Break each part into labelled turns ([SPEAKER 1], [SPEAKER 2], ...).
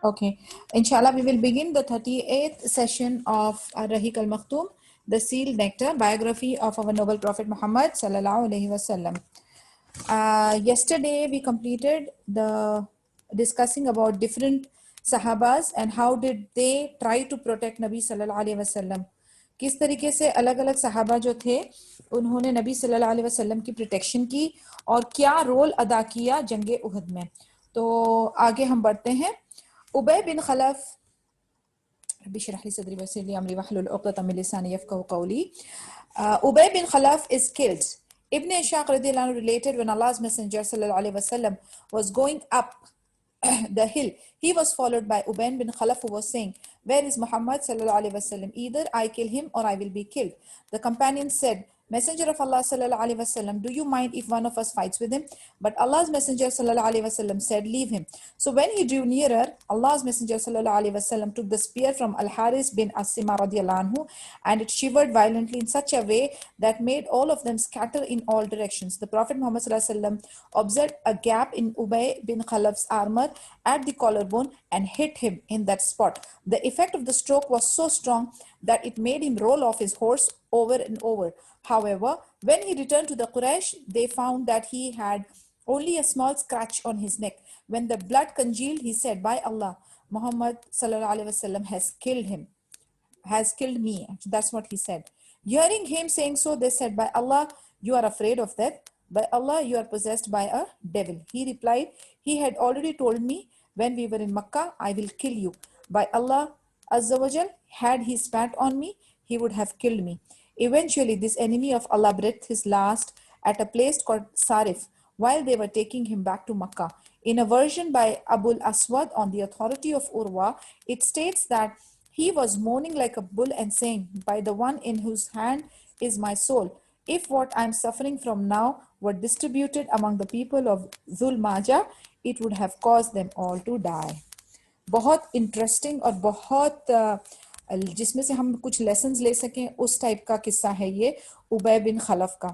[SPEAKER 1] Okay. Inshallah, we will begin the 38th session of Ar-Rahiq al-Maktoum, the Sealed Nectar, biography of our noble Prophet Muhammad sallallahu alaihi wasallam. Yesterday, we completed the discussing about different Sahabas and how did they try to protect Nabi sallallahu alaihi wasallam. किस तरीके से अलग अलग सहाबा जो थे उन्होंने नबी सल्लल्लाहु अलैहि वसल्लम की प्रोटेक्शन की और क्या रोल अदा किया जंगे उहद में। तो आगे हम बढ़ते हैं। उबय बिन खलफ Ubay bin Khalaf is killed. Ibn Ishaq radiallahu anhu related when Allah's Messenger sallallahu alaihi wasallam was going up the hill, he was followed by Ubay bin Khalaf who was saying, "Where is Muhammad sallallahu alaihi wasallam? Either I kill him or I will be killed." The companion said, "Messenger of Allah sallallahu alaihi wasallam, do you mind if one of us fights with him?" But Allah's Messenger sallallahu alaihi wasallam said, "Leave him." So when he drew nearer, Allah's Messenger sallallahu alaihi wasallam took the spear from Al-Haris bin As-Sima radiallahu anhu, and it shivered violently in such a way that made all of them scatter in all directions. The Prophet Muhammad sallallahu alaihi wasallam observed a gap in Ubay bin Khalaf's armor at the collarbone and hit him in that spot. The effect of the stroke was so strong that it made him roll off his horse over and over. However, when he returned to the Quraysh, they found that he had only a small scratch on his neck. When the blood congealed, he said, "By Allah, Muhammad sallallahu alaihi wasallam has killed me." That's what he said. Hearing him saying so, they said, "By Allah, you are afraid of death. By Allah, you are possessed by a devil." He replied, "He had already told me when we were in Makkah, I will kill you. By Allah Azza wa Jal, had he spat on me, he would have killed me." Eventually, this enemy of Allah breathed his last at a place called Sarif while they were taking him back to Makkah. In a version by Abul Aswad on the authority of Urwa, it states that he was moaning like a bull and saying, "By the one in whose hand is my soul, if what I am suffering from now were distributed among the people of Dhul Majah, it would have caused them all to die." बहुत interesting और बहुत जिसमें से हम कुछ lessons ले सकें उस टाइप का किस्सा है ये उबय बिन खलफ का।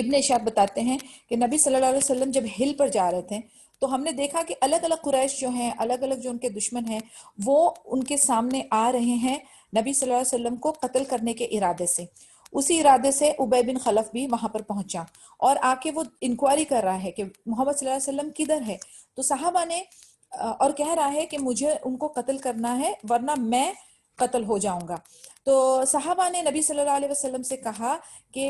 [SPEAKER 1] इब्न इशाक बताते हैं कि नबी सल्लल्लाहु अलैहि वसल्लम जब हिल पर जा रहे थे तो हमने देखा कि अलग अलग कुरैश जो हैं, अलग अलग जो उनके दुश्मन हैं, वो उनके सामने आ रहे हैं नबी सल्लल्लाहु अलैहि वसल्लम को कत्ल करने के इरादे से। उसी इरादे से उबय बिन खलफ भी वहां पर पहुंचा और आके वो इंक्वायरी कर रहा है कि मोहम्मद सल्लल्लाहु अलैहि वसल्लम किधर है। तो सहाबा ने और कह रहा है कि मुझे उनको कत्ल करना है वरना मैं कत्ल हो जाऊंगा। तो सहाबा ने नबी सल्लल्लाहु अलैहि वसल्लम से कहा कि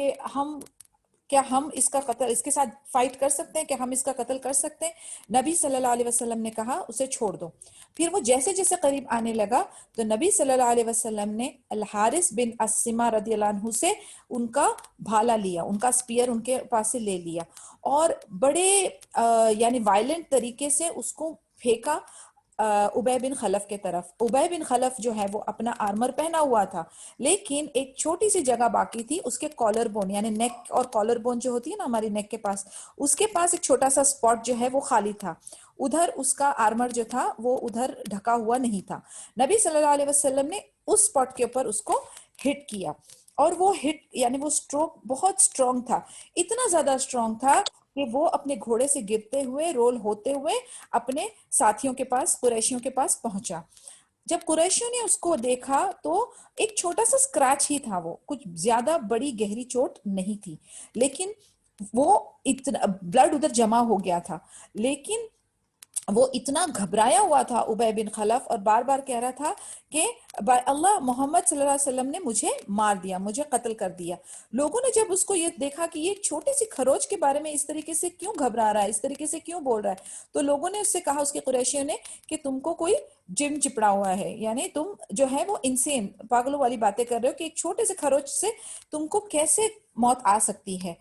[SPEAKER 1] क्या हम इसका कत्ल इसके साथ फाइट कर सकते हैं, क्या हम इसका कत्ल कर सकते हैं? नबी सल्लल्लाहु अलैहि वसल्लम ने कहा उसे छोड़ दो। फिर वो जैसे जैसे करीब आने लगा तो नबी सल्लल्लाहु अलैहि वसल्लम ने अल हारिस बिन अस्सिमा रदियल्लाहु अन्हु से उनका भाला लिया, उनका स्पीयर उनके पास से ले लिया और बड़े यानी वायलेंट तरीके से उसको फेंका उबय बिन खलफ के तरफ। उबय बिन खलफ जो है वो अपना आर्मर पहना हुआ था, लेकिन एक छोटी सी जगह बाकी थी उसके कॉलर बोन यानी नेक और कॉलर बोन जो होती है ना हमारी नेक के पास, उसके पास एक छोटा सा स्पॉट जो है वो खाली था। उधर उसका आर्मर जो था वो उधर ढका हुआ नहीं था। नबी सल्लल्लाहु अलैहि वसल्लम ने उस स्पॉट के ऊपर उसको हिट किया और वो हिट यानी वो स्ट्रोक बहुत स्ट्रॉन्ग था, इतना ज्यादा स्ट्रॉन्ग था कि वो अपने घोड़े से गिरते हुए रोल होते हुए अपने साथियों के पास कुरैशियों के पास पहुंचा। जब कुरैशियों ने उसको देखा तो एक छोटा सा स्क्रैच ही था, वो कुछ ज्यादा बड़ी गहरी चोट नहीं थी, लेकिन वो इतना ब्लड उधर जमा हो गया था। लेकिन वो इतना घबराया हुआ था उबय बिन खलफ और बार बार कह रहा था कि बाय अल्लाह मोहम्मद सल्लल्लाहु अलैहि वसल्लम ने मुझे मार दिया, मुझे कत्ल कर दिया। लोगों ने जब उसको ये देखा कि ये छोटी सी खरोच के बारे में इस तरीके से क्यों घबरा रहा है, इस तरीके से क्यों बोल रहा है, तो लोगों ने उससे कहा, उसके कुरैशियों ने, कि तुमको कोई जिम चिपड़ा हुआ है, यानी तुम जो है वो इंसेन पागलों वाली बातें कर रहे हो कि एक छोटे से खरोच से तुमको कैसे मौत आ सकती है।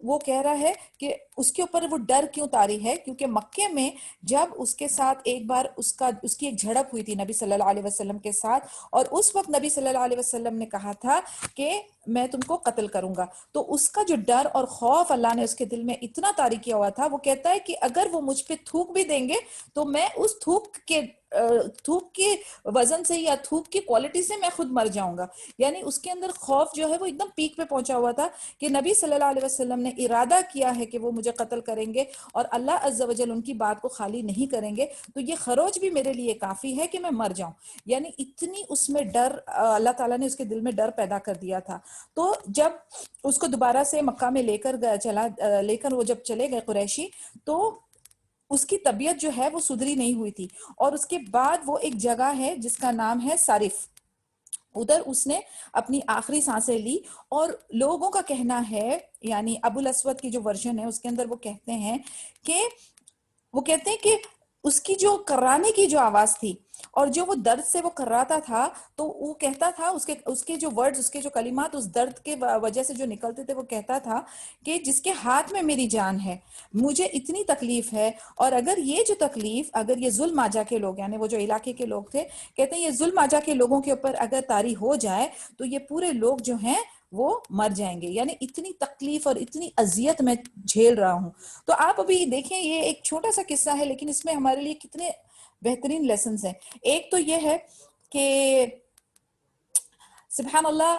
[SPEAKER 1] वो कह रहा है कि उसके ऊपर वो डर क्यों तारी है, क्योंकि मक्के में जब उसके साथ एक बार उसकी एक झड़प हुई थी नबी सल्लल्लाहु अलैहि वसल्लम के साथ, और उस वक्त नबी सल्लल्लाहु अलैहि वसल्लम ने कहा था कि मैं तुमको कत्ल करूंगा। तो उसका जो डर और खौफ अल्लाह ने उसके दिल में इतना तारी किया हुआ था, वो कहता है कि अगर वो मुझ पे थूक भी देंगे तो मैं उस थूक के थूक के वजन से या थूक की क्वालिटी से मैं खुद मर जाऊंगा। यानी उसके अंदर खौफ जो है वो एकदम पीक पे पहुंचा हुआ था कि नबी सल्लल्लाहु अलैहि वसल्लम ने इरादा किया है कि वो मुझे कत्ल करेंगे और अल्लाह अज़्ज़ा वजल उनकी बात को खाली नहीं करेंगे, तो ये खरोच भी मेरे लिए काफी है कि मैं मर जाऊं। यानी इतनी उसमें डर, अल्लाह ताला ने उसके दिल में डर पैदा कर दिया था। तो जब उसको दोबारा से मक्का में लेकर वो जब चले गए कुरैशी, तो उसकी तबीयत जो है वो सुधरी नहीं हुई थी। और उसके बाद वो एक जगह है जिसका नाम है सारिफ, उधर उसने अपनी आखिरी सांसें ली। और लोगों का कहना है, यानी अबुल अस्वद की जो वर्जन है उसके अंदर वो कहते हैं कि उसकी जो कर्राने की जो आवाज थी और जो वो दर्द से वो कर्राता था, तो वो कहता था उसके उसके जो वर्ड्स, उसके जो कलिमात उस दर्द के वजह से जो निकलते थे, वो कहता था कि जिसके हाथ में मेरी जान है, मुझे इतनी तकलीफ है, और अगर ये जो तकलीफ, अगर ये जुल्म आजा के लोग, यानी वो जो इलाके के लोग थे, कहते हैं ये जुल्म आजा के लोगों के ऊपर अगर तारी हो जाए तो ये पूरे लोग जो हैं वो मर जाएंगे। यानी इतनी तकलीफ और इतनी अजियत मैं झेल रहा हूं। तो आप अभी देखें, ये एक छोटा सा किस्सा है लेकिन इसमें हमारे लिए कितने बेहतरीन लेसन हैं। एक तो ये है कि सुभान अल्लाह,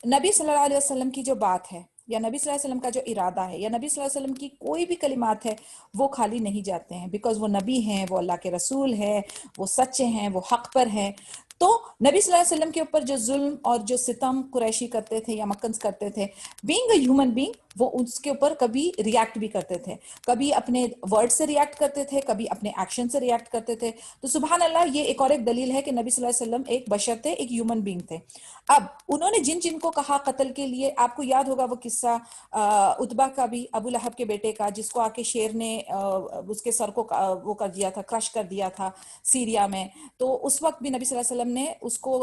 [SPEAKER 1] नबी सल्लल्लाहु अलैहि वसल्लम की जो बात है, या नबी सल्लल्लाहु अलैहि वसल्लम का जो इरादा है, या नबी सल्लल्लाहु अलैहि वसल्लम की कोई भी कलिमात है, वो खाली नहीं जाते हैं, बिकॉज वो नबी हैं, वो अल्लाह के रसूल हैं, वो सच्चे हैं, वो हक पर हैं। तो नबी सल्लल्लाहु अलैहि वसल्लम के ऊपर जो जुल्म और जो सितम कुरैशी करते थे या मक्कन्स करते थे, बीइंग अ ह्यूमन बीइंग, वो उसके ऊपर कभी रिएक्ट भी करते थे, कभी अपने वर्ड से रिएक्ट करते थे, कभी अपने एक्शन से रिएक्ट करते थे। तो सुभान अल्लाह, ये एक और एक दलील है कि नबी सल्लल्लाहु अलैहि वसल्लम एक बशर थे, एक ह्यूमन बीइंग थे। अब उन्होंने जिन जिन को कहा कत्ल के लिए, आपको याद होगा वो किस्सा उतबा का भी, अबू लहब के बेटे का, जिसको आके शेर ने उसके सर को वो कर दिया था, क्रश कर दिया था सीरिया में। तो उस वक्त भी नबी सल्लल्लाहु अलैहि वसल्लम ने उसको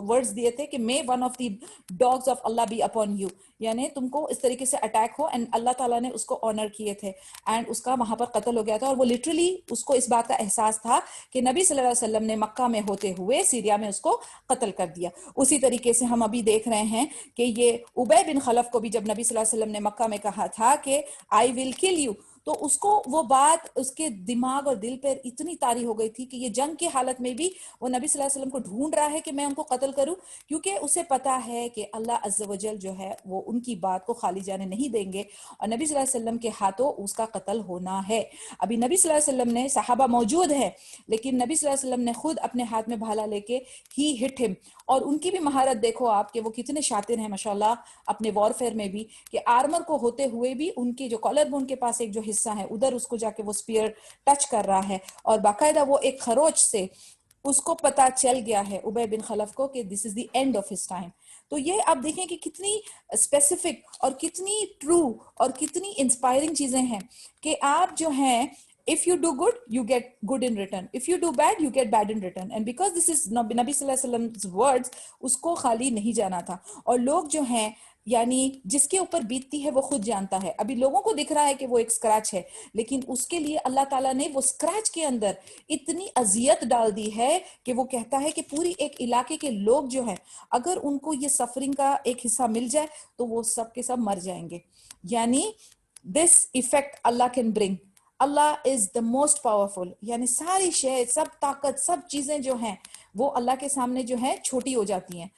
[SPEAKER 1] वर्ड्स दिए थे कि may one of the dogs of अल्लाह बी अपॉन यू, यानी तुमको इस तरीके से अटैक हो, एंड अल्लाह ताला ने उसको ऑनर किए थे, एंड उसका वहां पर कत्ल हो गया था। और वो लिटरली, उसको इस बात का एहसास था कि नबी सल्लल्लाहु अलैहि वसल्लम ने मक्का में होते हुए सीरिया में उसको कत्ल कर दिया। उसी तरीके से हम अभी देख रहे हैं कि ये उबय बिन खलफ को भी जब नबी सल्लल्लाहु अलैहि वसल्लम ने मक्का में कहा था कि आई विल किल यू, तो उसको वो बात उसके दिमाग और दिल पर इतनी तारी हो गई थी कि ये जंग की हालत में भी वो नबी सल्लल्लाहु अलैहि वसल्लम को ढूंढ रहा है कि मैं उनको कत्ल करूं, क्योंकि उसे पता है कि अल्लाह अज़्ज़ा वजल जो है वो उनकी बात को खाली जाने नहीं देंगे और नबी सल्लल्लाहु अलैहि वसल्लम के हाथों उसका कत्ल होना है। अभी नबी सल्लल्लाहु अलैहि वसल्लम ने, सहाबा मौजूद है, लेकिन नबी सल्लल्लाहु अलैहि वसल्लम ने खुद अपने हाथ में भाला लेके ही हिट हिम। और उनकी भी महारत देखो आप कि वो कितने शातिर हैं माशाल्लाह अपने वॉरफेयर में भी, कि आर्मर को होते हुए भी उनकी जो कॉलर बोन के पास एक जो हिस्सा है उधर उसको जाके वो स्पीयर टच कर रहा है, और बाकायदा वो एक खरोच से उसको पता चल गया है उबय बिन खलफ को कि this is the end of his time. तो ये आप देखें कि कितनी स्पेसिफिक और कितनी ट्रू और कितनी इंस्पायरिंग चीजें हैं कि आप जो हैं, if you do good you get good in return, if you do bad you get bad in return, and because this is नबी सल्लल्लाहु अलैहि वसल्लम's words, उसको खाली नहीं जाना था। और लोग जो हैं, यानी जिसके ऊपर बीतती है वो खुद जानता है। अभी लोगों को दिख रहा है कि वो एक स्क्रैच है, लेकिन उसके लिए अल्लाह ताला ने वो स्क्रैच के अंदर इतनी अजियत डाल दी है कि वो कहता है कि पूरी एक इलाके के लोग जो हैं, अगर उनको ये सफरिंग का एक हिस्सा मिल जाए तो वो सब के सब मर जाएंगे। यानी this effect Allah can bring, Allah is the most powerful, यानी सारी शय, सब ताकत, सब चीजें जो हैं वो अल्लाह के सामने जो है छोटी हो जाती हैं।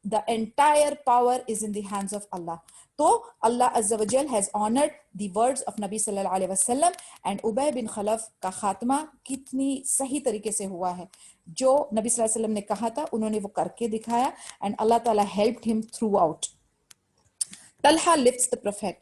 [SPEAKER 1] The entire power is in the hands of Allah. तो अल्लाह अज़्ज़ा वजल has honored the words of नबी सल्लल्लाहु अलैहि वसल्लम, and उबय बिन खलफ का खात्मा कितनी सही तरीके से हुआ है। जो नबी सल्लल्लाहु अलैहि वसल्लम ने कहा था उन्होंने वो करके दिखाया, and अल्लाह ताला helped him throughout. Talha lifts the Prophet.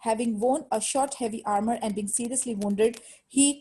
[SPEAKER 1] having worn a short, heavy armor and being seriously wounded, he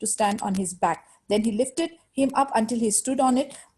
[SPEAKER 1] to stand on his back. Then he lifted him up until he stood on it.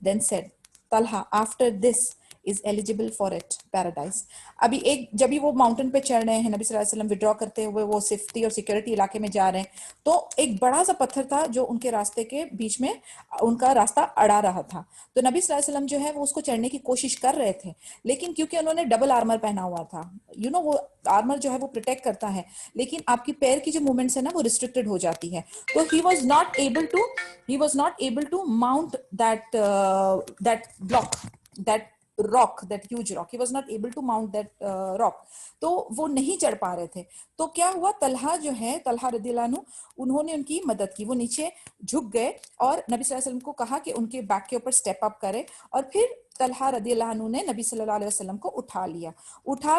[SPEAKER 1] then said, Talha, after this, is eligible for it, paradise. अभी एक जब भी वो mountain पे चढ़ रहे हैं, नबी सल्लल्लाहु अलैहि वसल्लम विड्रॉ करते हुए वो सेफ्टी और सिक्योरिटी इलाके में जा रहे हैं, तो एक बड़ा सा पत्थर था जो उनके रास्ते के बीच में उनका रास्ता अड़ा रहा था। तो नबी सल्लल्लाहु अलैहि वसल्लम जो है वो उसको चढ़ने की कोशिश कर रहे थे, लेकिन क्योंकि उन्होंने डबल आर्मर पहना हुआ था, वो आर्मर जो है वो प्रोटेक्ट करता है, लेकिन आपकी पैर की जो मूवमेंट्स है ना वो रिस्ट्रिक्टेड हो जाती है। तो he was not able to mount that block, that rock, that huge rock. He was not able to mount that rock. तो वो नहीं चढ़ पा रहे थे। तो क्या हुआ, तलहा जो है, तलहा रदियल्लाहु अन्हु, उन्होंने उनकी मदद की। वो नीचे झुक गए और नबी सल्लल्लाहु अलैहि वसल्लम को कहा कि उनके बैक के ऊपर स्टेप अप करे, और फिर तलहा रदियल्लाहु अन्हु ने नबी सल्लल्लाहु अलैहि वसल्लम को उठा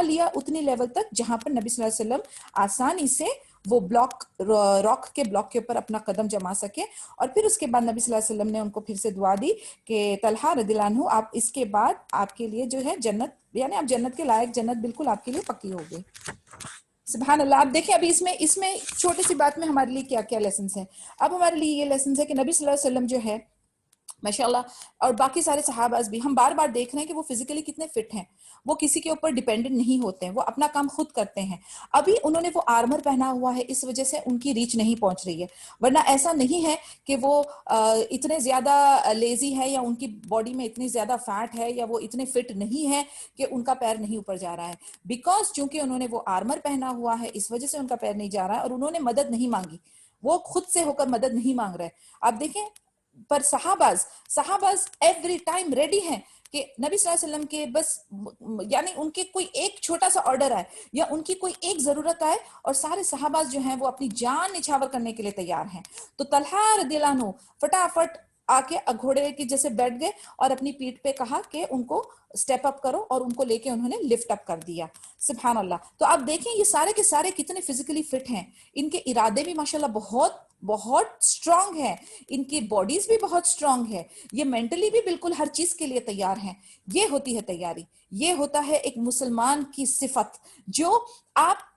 [SPEAKER 1] लिया उतनी लेवल तक जहां पर नबी सल्लल्लाहु अलैहि वसल्लम आसानी से वो रॉक के ब्लॉक के ऊपर अपना कदम जमा सके। और फिर उसके बाद नबी सल्लल्लाहु अलैहि वसल्लम ने उनको फिर से दुआ दी कि तलहा रदियल्लाहु अन्हु, आप इसके बाद आपके लिए जो है जन्नत, यानी आप जन्नत के लायक, जन्नत बिल्कुल आपके लिए पक्की हो गई। सुभान अल्लाह। आप देखें अभी इसमें छोटी सी बात में हमारे लिए क्या क्या लेसन है। अब हमारे लिए ये लेसन है कि नबी सल्लल्लाहु अलैहि वसल्लम जो है माशाल्लाह, और बाकी सारे सहाबाज भी, हम बार बार देख रहे हैं कि वो फिजिकली कितने फिट हैं, वो किसी के ऊपर डिपेंडेंट नहीं होते हैं, वो अपना काम खुद करते हैं। अभी उन्होंने वो आर्मर पहना हुआ है, इस वजह से उनकी रीच नहीं पहुंच रही है, वरना ऐसा नहीं है कि वो इतने ज्यादा लेजी है या उनकी बॉडी में इतनी ज्यादा फैट है या वो इतने फिट नहीं है कि उनका पैर नहीं ऊपर जा रहा है। बिकॉज चूंकि उन्होंने वो आर्मर पहना हुआ है, इस वजह से उनका पैर नहीं जा रहा है, और उन्होंने मदद नहीं मांगी, वो खुद से होकर मदद नहीं मांग रहे। आप देखें, पर सहाबाज एवरी टाइम रेडी हैं कि नबी सल्लल्लाहु अलैहि वसल्लम के बस, यानी उनके कोई एक छोटा सा ऑर्डर आए या उनकी कोई एक जरूरत आए, और सारे सहाबाज जो हैं वो अपनी जान निछावर करने के लिए तैयार हैं। तो तलहा रदियल्लाहु अन्हु फटाफट आके घोड़े की जैसे बैठ गए और अपनी पीठ पे कहा कि उनको स्टेप अप करो, और उनको लेके उन्होंने लिफ्ट अप कर दिया। सुभान अल्लाह। तो आप देखें ये सारे के सारे कितने फिजिकली फिट हैं, इनके इरादे भी माशाल्लाह बहुत बहुत स्ट्रांग है, इनकी बॉडीज भी बहुत स्ट्रांग है, ये मेंटली भी बिल्कुल हर चीज के लिए तैयार हैं। ये होती है तैयारी, ये होता है एक मुसलमान की सिफत, जो आप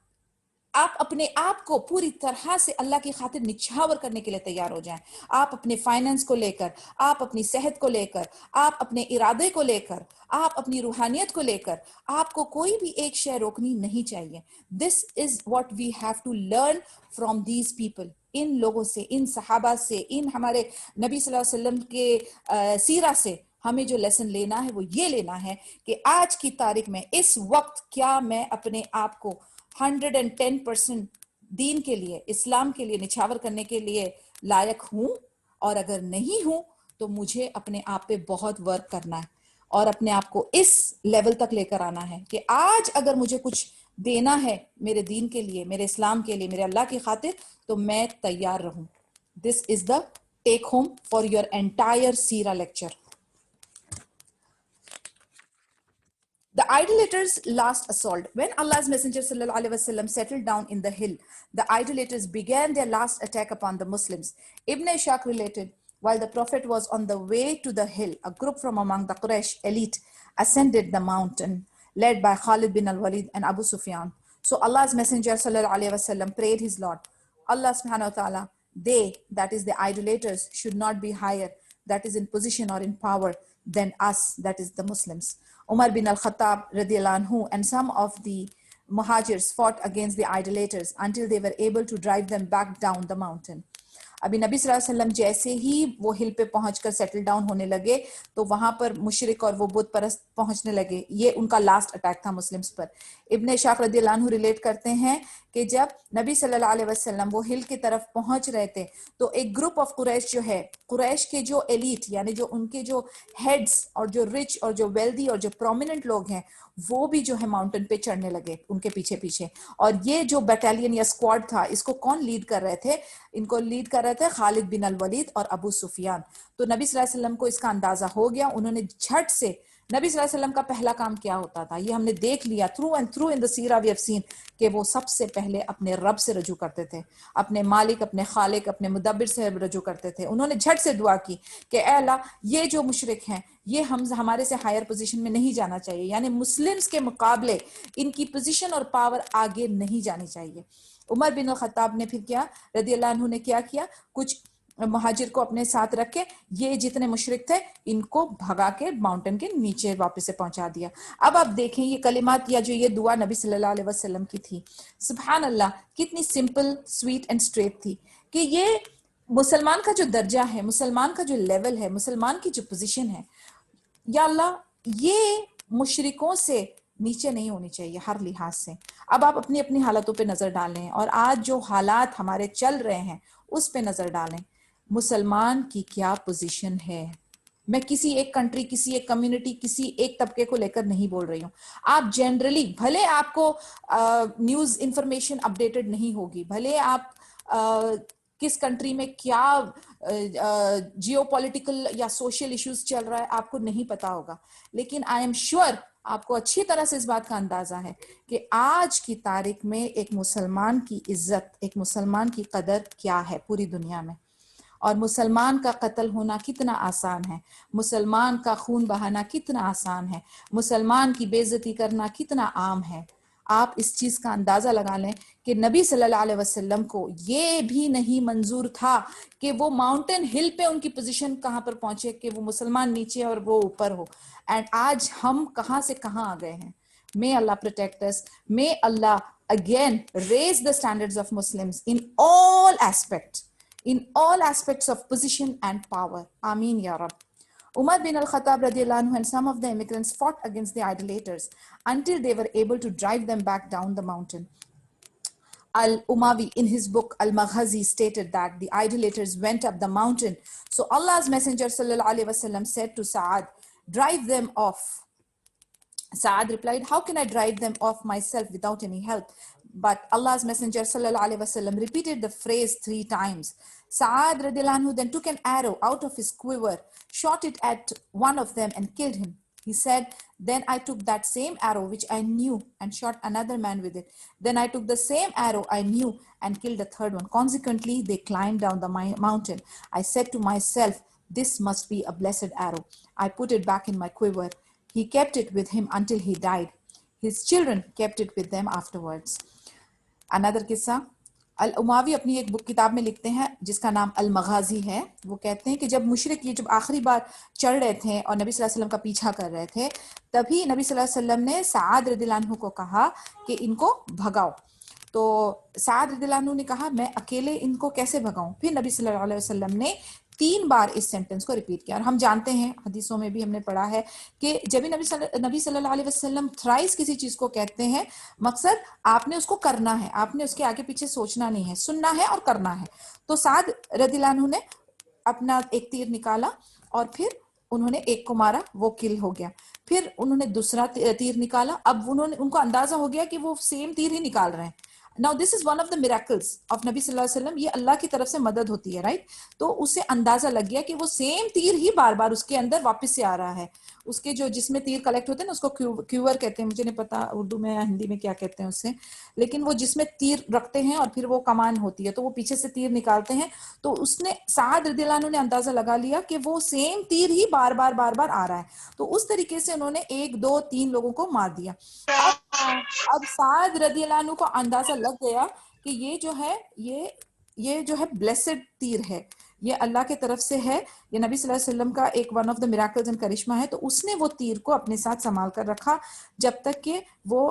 [SPEAKER 1] अपने आप को पूरी तरह से अल्लाह की खातिर निछावर करने के लिए तैयार हो जाएं। आप अपने फाइनेंस को लेकर, आप अपनी सेहत को लेकर, आप अपने इरादे को लेकर, आप अपनी रूहानियत को लेकर, आपको कोई भी एक शय रोकनी नहीं चाहिए। This is what we have to learn from these people. इन लोगों से, इन सहाबा से, इन हमारे नबी सल्लल्लाहु अलैहि वसल्लम के सीरा से हमें जो लेसन लेना है वो ये लेना है कि आज की तारीख में, इस वक्त, क्या मैं अपने आप को 110% दीन के लिए, इस्लाम के लिए निछावर करने के लिए लायक हूं, और अगर नहीं हूं तो मुझे अपने आप पे बहुत वर्क करना है और अपने आप को इस लेवल तक लेकर आना है कि आज अगर मुझे कुछ देना है मेरे दीन के लिए, मेरे इस्लाम के लिए, मेरे अल्लाह की खातिर, तो मैं तैयार रहूं। This is the take home for your entire seerah lecture. The idolaters' last assault. When Allah's Messenger sallallahu alaihi wasallam settled down in the hill, the idolaters began their last attack upon the Muslims. Ibn Ishaq related, while the Prophet was on the way to the hill, a group from among the Quraysh elite ascended the mountain, led by Khalid bin al-Walid and Abu Sufyan. So Allah's Messenger sallallahu alaihi wasallam prayed his Lord, Allah subhanahu wa ta'ala, they, that is the idolaters, should not be higher, that is in position or in power, than us, that is the Muslims. Umar bin al-Khattab radiallahu anhu and some of the Muhajirs fought against the idolaters until they were able to drive them back down the mountain. अभी नबी सल्लल्लाहु अलैहि वसल्लम जैसे ही वो हिल पे पहुंचकर settle down होने लगे, तो वहां पर मुशरिक और वो बुत परस्त पहुंचने लगे। ये उनका लास्ट अटैक था मुस्लिम्स पर। इब्न इशाक रदियल्लाहु अन्हु रिलेट करते हैं कि जब नबी सल्लल्लाहु अलैहि वसल्लम वो हिल की तरफ पहुंच रहे थे, तो एक ग्रुप ऑफ कुरैश जो है, कुरैश के जो एलीट, यानी जो उनके जो हेड्स और जो रिच और जो वेल्दी और जो प्रोमिनेंट लोग हैं, वो भी जो है माउंटेन पे चढ़ने लगे उनके पीछे पीछे। और ये जो बटालियन या स्क्वाड था, इसको कौन लीड कर रहे थे? इनको लीड कर रहे थे खालिद बिन अल वलीद और अबू सुफियान। तो नबी सल्लल्लाहु अलैहि वसल्लम को इसका अंदाजा हो गया। उन्होंने झट से, नबी सल्लल्लाहु अलैहि वसल्लम का पहला काम क्या होता था, ये हमने देख लिया through and through in the Sira we have seen, कि वो सबसे पहले अपने रब से रजू करते थे, अपने मालिक, अपने खालिक, अपने मुदब्बिर से रजू करते थे। उन्होंने झट से दुआ की कि ए अल्लाह, ये जो मुशरिक हैं, ये हमारे से हायर पोजीशन में नहीं जाना चाहिए, यानी मुस्लिम्स के मुकाबले इनकी पोजीशन और पावर आगे नहीं जानी चाहिए। उमर बिन खत्ताब ने फिर क्या, रदियल्लाहु अन्हु ने क्या किया, कुछ मुहाजिर को अपने साथ रख के ये जितने मुशरिक थे इनको भगा के माउंटेन के नीचे वापस से पहुंचा दिया। अब आप देखें ये कलिमात या जो ये दुआ नबी सल्लल्लाहु अलैहि वसल्लम की थी, सुभान अल्लाह, कितनी सिंपल, स्वीट एंड स्ट्रेट थी कि ये मुसलमान का जो दर्जा है, मुसलमान का जो लेवल है, मुसलमान की जो पोजीशन है, या अल्लाह ये मुशरिकों से नीचे नहीं होनी चाहिए हर लिहाज से। अब आप अपनी अपनी हालतों पे नजर डालें और आज जो हालात हमारे चल रहे हैं उस पे नजर डालें। मुसलमान की क्या पोजीशन है? मैं किसी एक कंट्री, किसी एक कम्युनिटी, किसी एक तबके को लेकर नहीं बोल रही हूँ। आप जनरली, भले आपको न्यूज इंफॉर्मेशन अपडेटेड नहीं होगी, भले आप किस कंट्री में क्या जियोपॉलिटिकल या सोशल इश्यूज चल रहा है आपको नहीं पता होगा, लेकिन आई एम श्योर आपको अच्छी तरह से इस बात का अंदाजा है कि आज की तारीख में एक मुसलमान की इज्जत, एक मुसलमान की कदर क्या है पूरी दुनिया में, और मुसलमान का कत्ल होना कितना आसान है, मुसलमान का खून बहाना कितना आसान है, मुसलमान की बेइज्जती करना कितना आम है। आप इस चीज का अंदाजा लगा लें कि नबी सल्लल्लाहु अलैहि वसल्लम को ये भी नहीं मंजूर था कि वो माउंटेन हिल पे उनकी पोजीशन कहां पर पहुंचे कि वो मुसलमान नीचे और वो ऊपर हो। एंड आज हम कहां से कहां आ गए हैं। May Allah protect us. May Allah again raise the standards of Muslims in all aspects of position and power. Ameen ya Rab. Umar bin al-Khattab radiallahu anhu and some of the immigrants fought against the idolaters until they were able to drive them back down the mountain. Al-Umawi in his book Al-Maghazi stated that the idolaters went up the mountain. So Allah's Messenger sallallahu alaihi wasallam said to Sa'ad, drive them off. Sa'ad replied, how can I drive them off myself without any help? But Allah's Messenger sallallahu alaihi wasallam repeated the phrase 3 times. Sa'ad radiallahu anhu then took an arrow out of his quiver, shot it at one of them and killed him. He said, then I took that same arrow which I knew and shot another man with it. Then I took the same arrow I knew and killed the third one. Consequently, they climbed down the mountain. I said to myself, this must be a blessed arrow. I put it back in my quiver. He kept it with him until he died. His children kept it with them afterwards. Another किस्सा, अल उमावी अपनी एक book किताब में लिखते हैं जिसका नाम अल मगाजी है। वो कहते हैं कि जब मुशरिक ये जब आखिरी बार चढ़ रहे थे और नबी सल्लल्लाहु अलैहि वसल्लम का पीछा कर रहे थे, तभी नबी सल्लल्लाहु अलैहि वसल्लम ने साद रदियल्लाहु अन्हु को कहा कि इनको भगाओ। तो साद रदियल्लाहु अन्हु ने कहा मैं अकेले इनको कैसे भगाऊं? फिर नबी सल्लल्लाहु अलैहि वसल्लम ने 3 बार इस सेंटेंस को रिपीट किया। और हम जानते हैं, हदीसों में भी हमने पढ़ा है कि जब भी नबी सल्लल्लाहु अलैहि वसल्लम थ्राइस किसी चीज को कहते हैं, मकसद आपने उसको करना है, आपने उसके आगे पीछे सोचना नहीं है, सुनना है और करना है। तो साद रदियल्लाहु अन्हु ने अपना एक तीर निकाला और फिर उन्होंने एक को मारा, वो किल हो गया। फिर उन्होंने दूसरा तीर निकाला, अब उनको अंदाजा हो गया कि वो सेम तीर ही निकाल रहे हैं। Now this is one of the miracles of नबी सल्लल्लाहु अलैहि वसल्लम, ये अल्लाह की तरफ से मदद होती है, राइट। तो उसे अंदाजा लग गया कि वो सेम तीर ही बार बार उसके अंदर वापस से आ रहा है। उसके जो जिसमें तीर कलेक्ट होते हैं ना, उसको क्यूवर कहते हैं, मुझे नहीं पता उर्दू में या हिंदी में क्या कहते हैं उससे, लेकिन वो जिसमें तीर रखते हैं और फिर वो कमान होती है, तो वो पीछे से तीर निकालते हैं। तो उसने साद रदियल्लाहु अन्हु ने अंदाजा लगा लिया कि वो सेम तीर ही बार बार आ रहा है। तो उस तरीके से उन्होंने 1 2 3 लोगों को मार दिया। अब साद रदियल्लाहु अन्हु को अंदाजा लग गया कि ये जो है ब्लेसेड तीर है, ये अल्लाह के तरफ से है, ये नबी सल्लल्लाहु अलैहि वसल्लम का एक one of the miracles and करिश्मा है। तो उसने वो तीर को अपने साथ संभाल कर रखा जब तक कि वो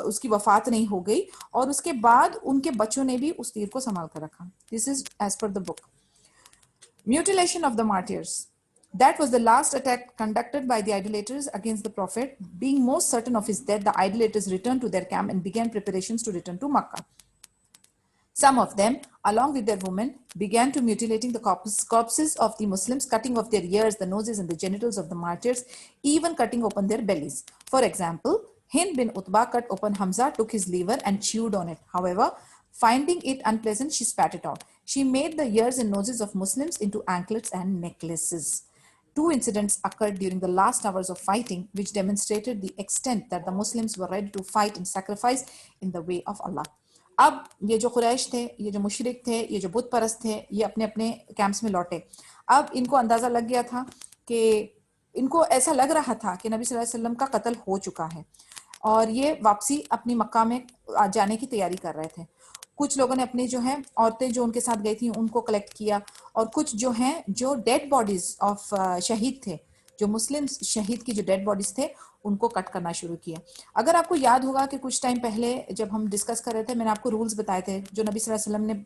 [SPEAKER 1] उसकी वफात नहीं हो गई, और उसके बाद उनके बच्चों ने भी उस तीर को संभाल कर रखा। This is as per the book. Mutilation of the martyrs. That was the last attack conducted by the idolaters against the Prophet. Being most certain of his death, the idolaters returned to their camp and began preparations to return to Makkah. Some of them, along with their women, began to mutilating the corpses of the Muslims, cutting off their ears, the noses, and the genitals of the martyrs, even cutting open their bellies. For example, Hind bin Utbah cut open Hamza, took his liver, and chewed on it. However, finding it unpleasant, she spat it out. She made the ears and noses of Muslims into anklets and necklaces. 2 incidents occurred during the last hours of fighting, which demonstrated the extent that the Muslims were ready to fight and sacrifice in the way of Allah. अब ये जो कुरैश थे, ये जो मुशरिक थे, ये जो बुत परस्त थे, ये अपने अपने कैंप्स में लौटे। अब इनको अंदाजा लग गया था कि इनको ऐसा लग रहा था कि नबी सल्लल्लाहु अलैहि वसल्लम का कत्ल हो चुका है और ये वापसी अपनी मक्का में जाने की तैयारी कर रहे थे। कुछ लोगों ने अपने जो है औरतें जो उनके साथ गई थी उनको कलेक्ट किया, और कुछ जो हैं जो डेड बॉडीज ऑफ शहीद थे, जो मुस्लिम शहीद की जो डेड बॉडीज थे, उनको कट करना शुरू किया। अगर आपको याद होगा कि कुछ टाइम पहले जब हम डिस्कस कर रहे थे, मैंने आपको रूल्स बताए थे जो नबी सल्लल्लाहु अलैहि वसल्लम ने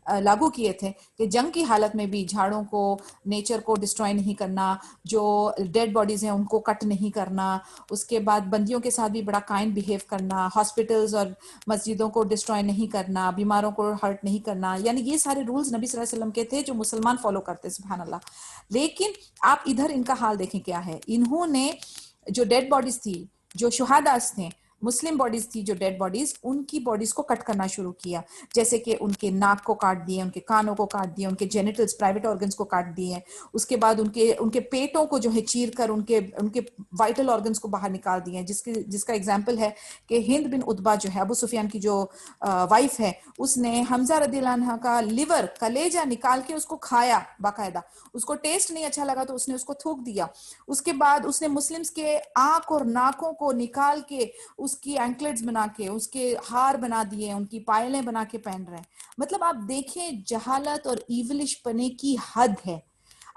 [SPEAKER 1] लागू किए थे कि जंग की हालत में भी झाड़ों को, नेचर को डिस्ट्रॉय नहीं करना, जो डेड बॉडीज हैं उनको कट नहीं करना, उसके बाद बंदियों के साथ भी बड़ा काइंड बिहेव करना, हॉस्पिटल्स और मस्जिदों को डिस्ट्रॉय नहीं करना, बीमारों को हर्ट नहीं करना, यानी ये सारे रूल्स नबी सल्लल्लाहु अलैहि वसल्लम के थे जो मुसलमान फॉलो करते, सुभान अल्लाह। लेकिन आप इधर इनका हाल देखें क्या है। इन्होंने जो डेड बॉडीज थी, जो शुहादास थे, मुस्लिम बॉडीज थी जो डेड बॉडीज, उनकी बॉडीज को कट करना शुरू किया। जैसे कि उनके नाक को काट दिए, उनके कानों को काट दिए, उनके जेनिटल्स, प्राइवेट ऑर्गन्स को काट दिए। उसके बाद उनके उनके पेटों को जो है चीर कर उनके उनके वाइटल ऑर्गन्स को बाहर निकाल दिए। जिसका एग्जाम्पल है कि हिंद बिन उतबा जो है अबू सुफियान की जो वाइफ है, उसने हमजा रदियल्लाहु अन्हा का लिवर, कलेजा निकाल के उसको खाया बाकायदा। उसको टेस्ट नहीं अच्छा लगा तो उसने उसको थूक दिया। उसके बाद उसने मुस्लिम्स के आंख और नाकों को निकाल के उसकी एंकलेट्स बना के उसके हार बना दिए, उनकी पायलें बना के पहन रहे हैं। मतलब आप देखें जहालत और ईविलिश पने की हद है।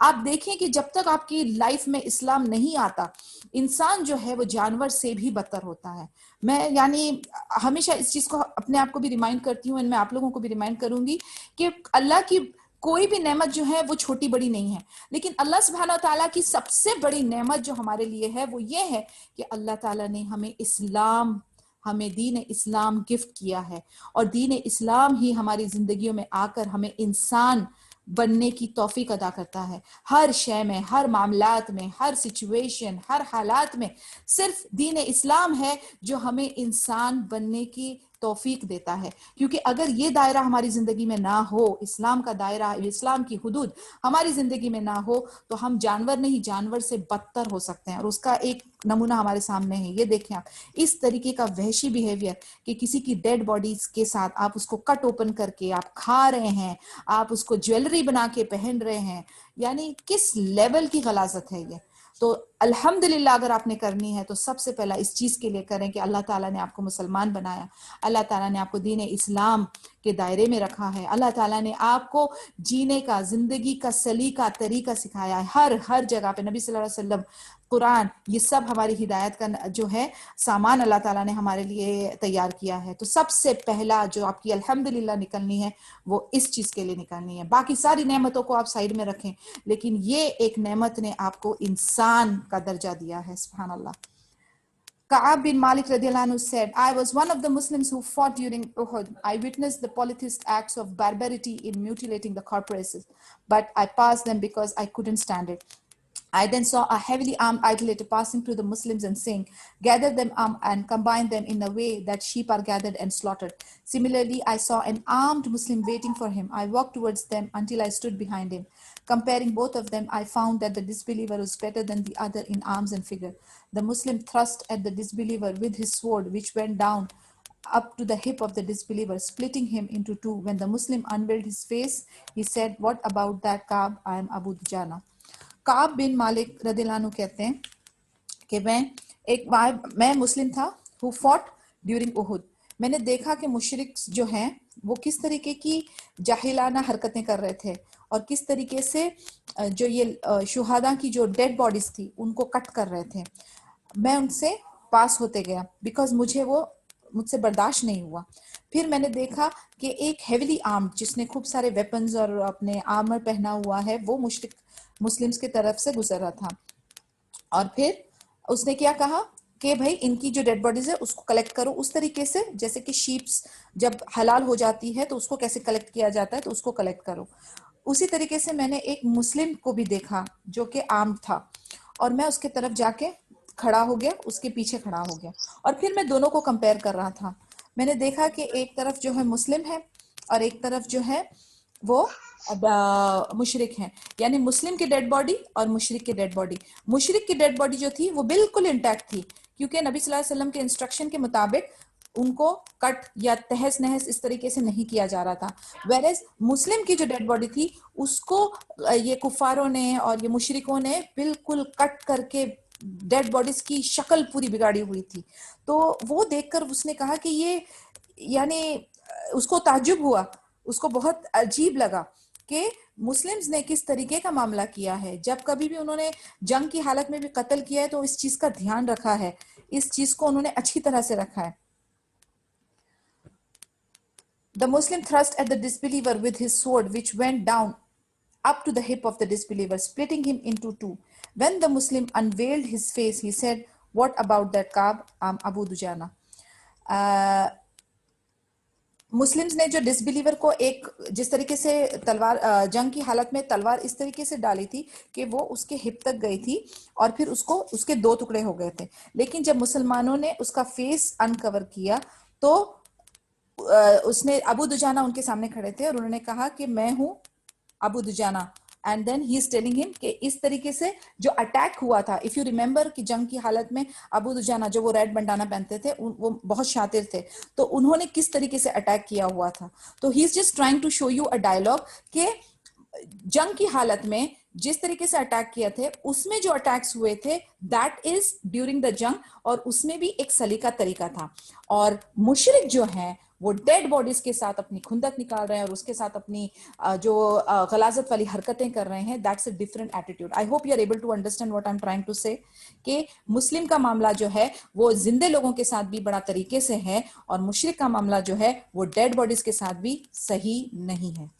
[SPEAKER 1] आप देखें कि जब तक आपकी लाइफ में इस्लाम नहीं आता, इंसान जो है वो जानवर से भी बदतर होता है। मैं यानी हमेशा इस चीज को अपने आप को भी रिमाइंड करती हूँ, मैं आप लोगों को भी रिमाइंड करूंगी कि अल्लाह की कोई भी नेमत जो है वो छोटी बड़ी नहीं है, लेकिन अल्लाह सुब्हानहू तआला की सबसे बड़ी नेमत जो हमारे लिए है वो ये है कि अल्लाह ताला ने हमें दीन इस्लाम गिफ्ट किया है, और दीन इस्लाम ही हमारी जिंदगियों में आकर हमें इंसान बनने की तौफीक अदा करता है। हर शय में, हर मामलात में, हर सिचुएशन, हर हालात में सिर्फ दीन इस्लाम है जो हमें इंसान बनने की तौफीक देता है। क्योंकि अगर ये दायरा हमारी जिंदगी में ना हो, इस्लाम का दायरा, इस्लाम की हुदूद हमारी जिंदगी में ना हो, तो हम जानवर नहीं, जानवर से बदतर हो सकते हैं। और उसका एक नमूना हमारे सामने है। ये देखें आप, इस तरीके का वहशी बिहेवियर कि किसी की डेड बॉडीज के साथ आप उसको कट ओपन करके आप खा रहे हैं, आप उसको ज्वेलरी बना के पहन रहे हैं, यानी किस लेवल की गलाजत है ये। तो अल्हम्दुलिल्लाह अगर आपने करनी है तो सबसे पहला इस चीज के लिए करें कि अल्लाह ताला ने आपको मुसलमान बनाया, अल्लाह ताला ने आपको दीन इस्लाम के दायरे में रखा है, अल्लाह ताला ने आपको जीने का, जिंदगी का सलीका तरीका सिखाया है। हर हर जगह पे नबी सल्लल्लाहु अलैहि वसल्लम, कुरान, ये सब हमारी हिदायत का जो है सामान अल्लाह ताला ने हमारे लिए तैयार किया है। तो सबसे पहला जो आपकी अल्हम्दुलिल्लाह निकलनी है वो इस चीज के लिए निकलनी है। बाकी सारी नेमतों को आप साइड में रखें, लेकिन ये एक नेमत ने आपको इंसान का दर्जा दिया है। सुभान अल्लाह। Ka'ab bin Malik radiallahu anhu said, I was one of the Muslims who fought during Uhud. I witnessed the polytheist acts of barbarity in mutilating the corpses, but I passed them because I couldn't stand it. I then saw a heavily armed idolater passing through the Muslims and saying, gather them and combine them in a way that sheep are gathered and slaughtered. Similarly, I saw an armed Muslim waiting for him. I walked towards them until I stood behind him. Comparing both of them, I found that the disbeliever was better than the other in arms and figure. The Muslim thrust at the disbeliever with his sword, which went down up to the hip of the disbeliever, splitting him into two. When the Muslim unveiled his face, he said, what about that, Ka'b? I am Abu Dujana. काब बिन मालिक रदियल्लाहु अन्हु कहते हैं कि मैं मुस्लिम था who fought during उहुद। मैंने देखा कि मुशरिक जो हैं वो किस तरीके की जाहिलाना हरकतें कर रहे थे और किस तरीके से जो ये शुहादा की जो डेड बॉडीज थी उनको कट कर रहे थे। मैं उनसे पास होते गया बिकॉज मुझसे बर्दाश्त नहीं हुआ। फिर मैंने देखा कि एक हेविली आर्म्ड जिसने खूब सारे वेपन्स और अपने आर्मर पहना हुआ है वो मुशरिक मुस्लिम्स की तरफ से गुजर रहा था, और फिर उसने क्या कहा कि भाई इनकी जो डेड बॉडीज है उसको कलेक्ट करो उस तरीके से जैसे कि शीप्स जब हलाल हो जाती है तो उसको कैसे कलेक्ट किया जाता है, तो उसको कलेक्ट करो। उसी तरीके से मैंने एक मुस्लिम को भी देखा जो कि आर्म्ड था, और मैं उसके तरफ जाके खड़ा हो गया, उसके पीछे खड़ा हो गया, और फिर मैं दोनों को कंपेयर कर रहा था। मैंने देखा कि एक तरफ जो है मुस्लिम है और एक तरफ जो है वो मुशरिक हैं, यानी मुस्लिम की डेड बॉडी और मुशरिक की डेड बॉडी। मुशरिक की डेड बॉडी जो थी वो बिल्कुल इंटैक्ट थी क्योंकि नबी सल्लल्लाहु अलैहि वसल्लम के इंस्ट्रक्शन के मुताबिक उनको कट या तहस नहस इस तरीके से नहीं किया जा रहा था। वेरेज मुस्लिम की जो डेड बॉडी थी उसको ये कुफारों ने और ये मुशरिकों ने बिल्कुल कट करके डेड बॉडीज की शक्ल पूरी बिगाड़ी हुई थी। तो वो देखकर उसने कहा कि ये यानी उसको ताज्जुब हुआ, उसको बहुत अजीब लगा कि मुस्लिम्स ने किस तरीके का मामला किया है। जब कभी भी उन्होंने जंग की हालत में भी कत्ल किया है तो इस चीज का ध्यान रखा है, इस चीज को उन्होंने अच्छी तरह से रखा है। The Muslim thrust at the disbeliever with his sword, which went down up to the hip of the disbeliever, splitting him into two. When the Muslim unveiled his face, he said, "What about that Ka'b? I'm Abu Dujana." Muslims ने जो disbeliever को एक जिस तरीके से तलवार जंग की हालत में तलवार इस तरीके से डाली थी कि वो उसके हिप तक गई थी और फिर उसको उसके दो टुकड़े हो गए थे। लेकिन जब मुसलमानों ने उसका फेस अनकवर किया तो उसने अबू दुजाना उनके सामने खड़े थे और उन्होंने कहा कि मैं हूं Abu Dujana. And then he is telling him कि इस तरीके से जो अटैक हुआ था, इफ यू रिमेंबर कि जंग की हालत में अबू दुजाना जो वो रेड बंडाना पहनते थे वो बहुत शातिर थे, तो उन्होंने किस तरीके से अटैक किया हुआ था। तो he is just trying to show you a dialogue कि जंग की हालत में जिस तरीके से अटैक किए थे उसमें जो अटैक्स हुए थे दैट इज ड्यूरिंग द जंग, और उसमें भी एक सलीका तरीका था। और मुशरिक जो हैं वो डेड बॉडीज के साथ अपनी खुंदक निकाल रहे हैं और उसके साथ अपनी जो गलाजत वाली हरकतें कर रहे हैं, that's a different attitude. I hope you are able to understand what I am trying to say कि मुस्लिम का मामला जो है वो जिंदे लोगों के साथ भी बड़ा तरीके से है और मुशरिक का मामला जो है वो डेड बॉडीज के साथ भी सही नहीं है।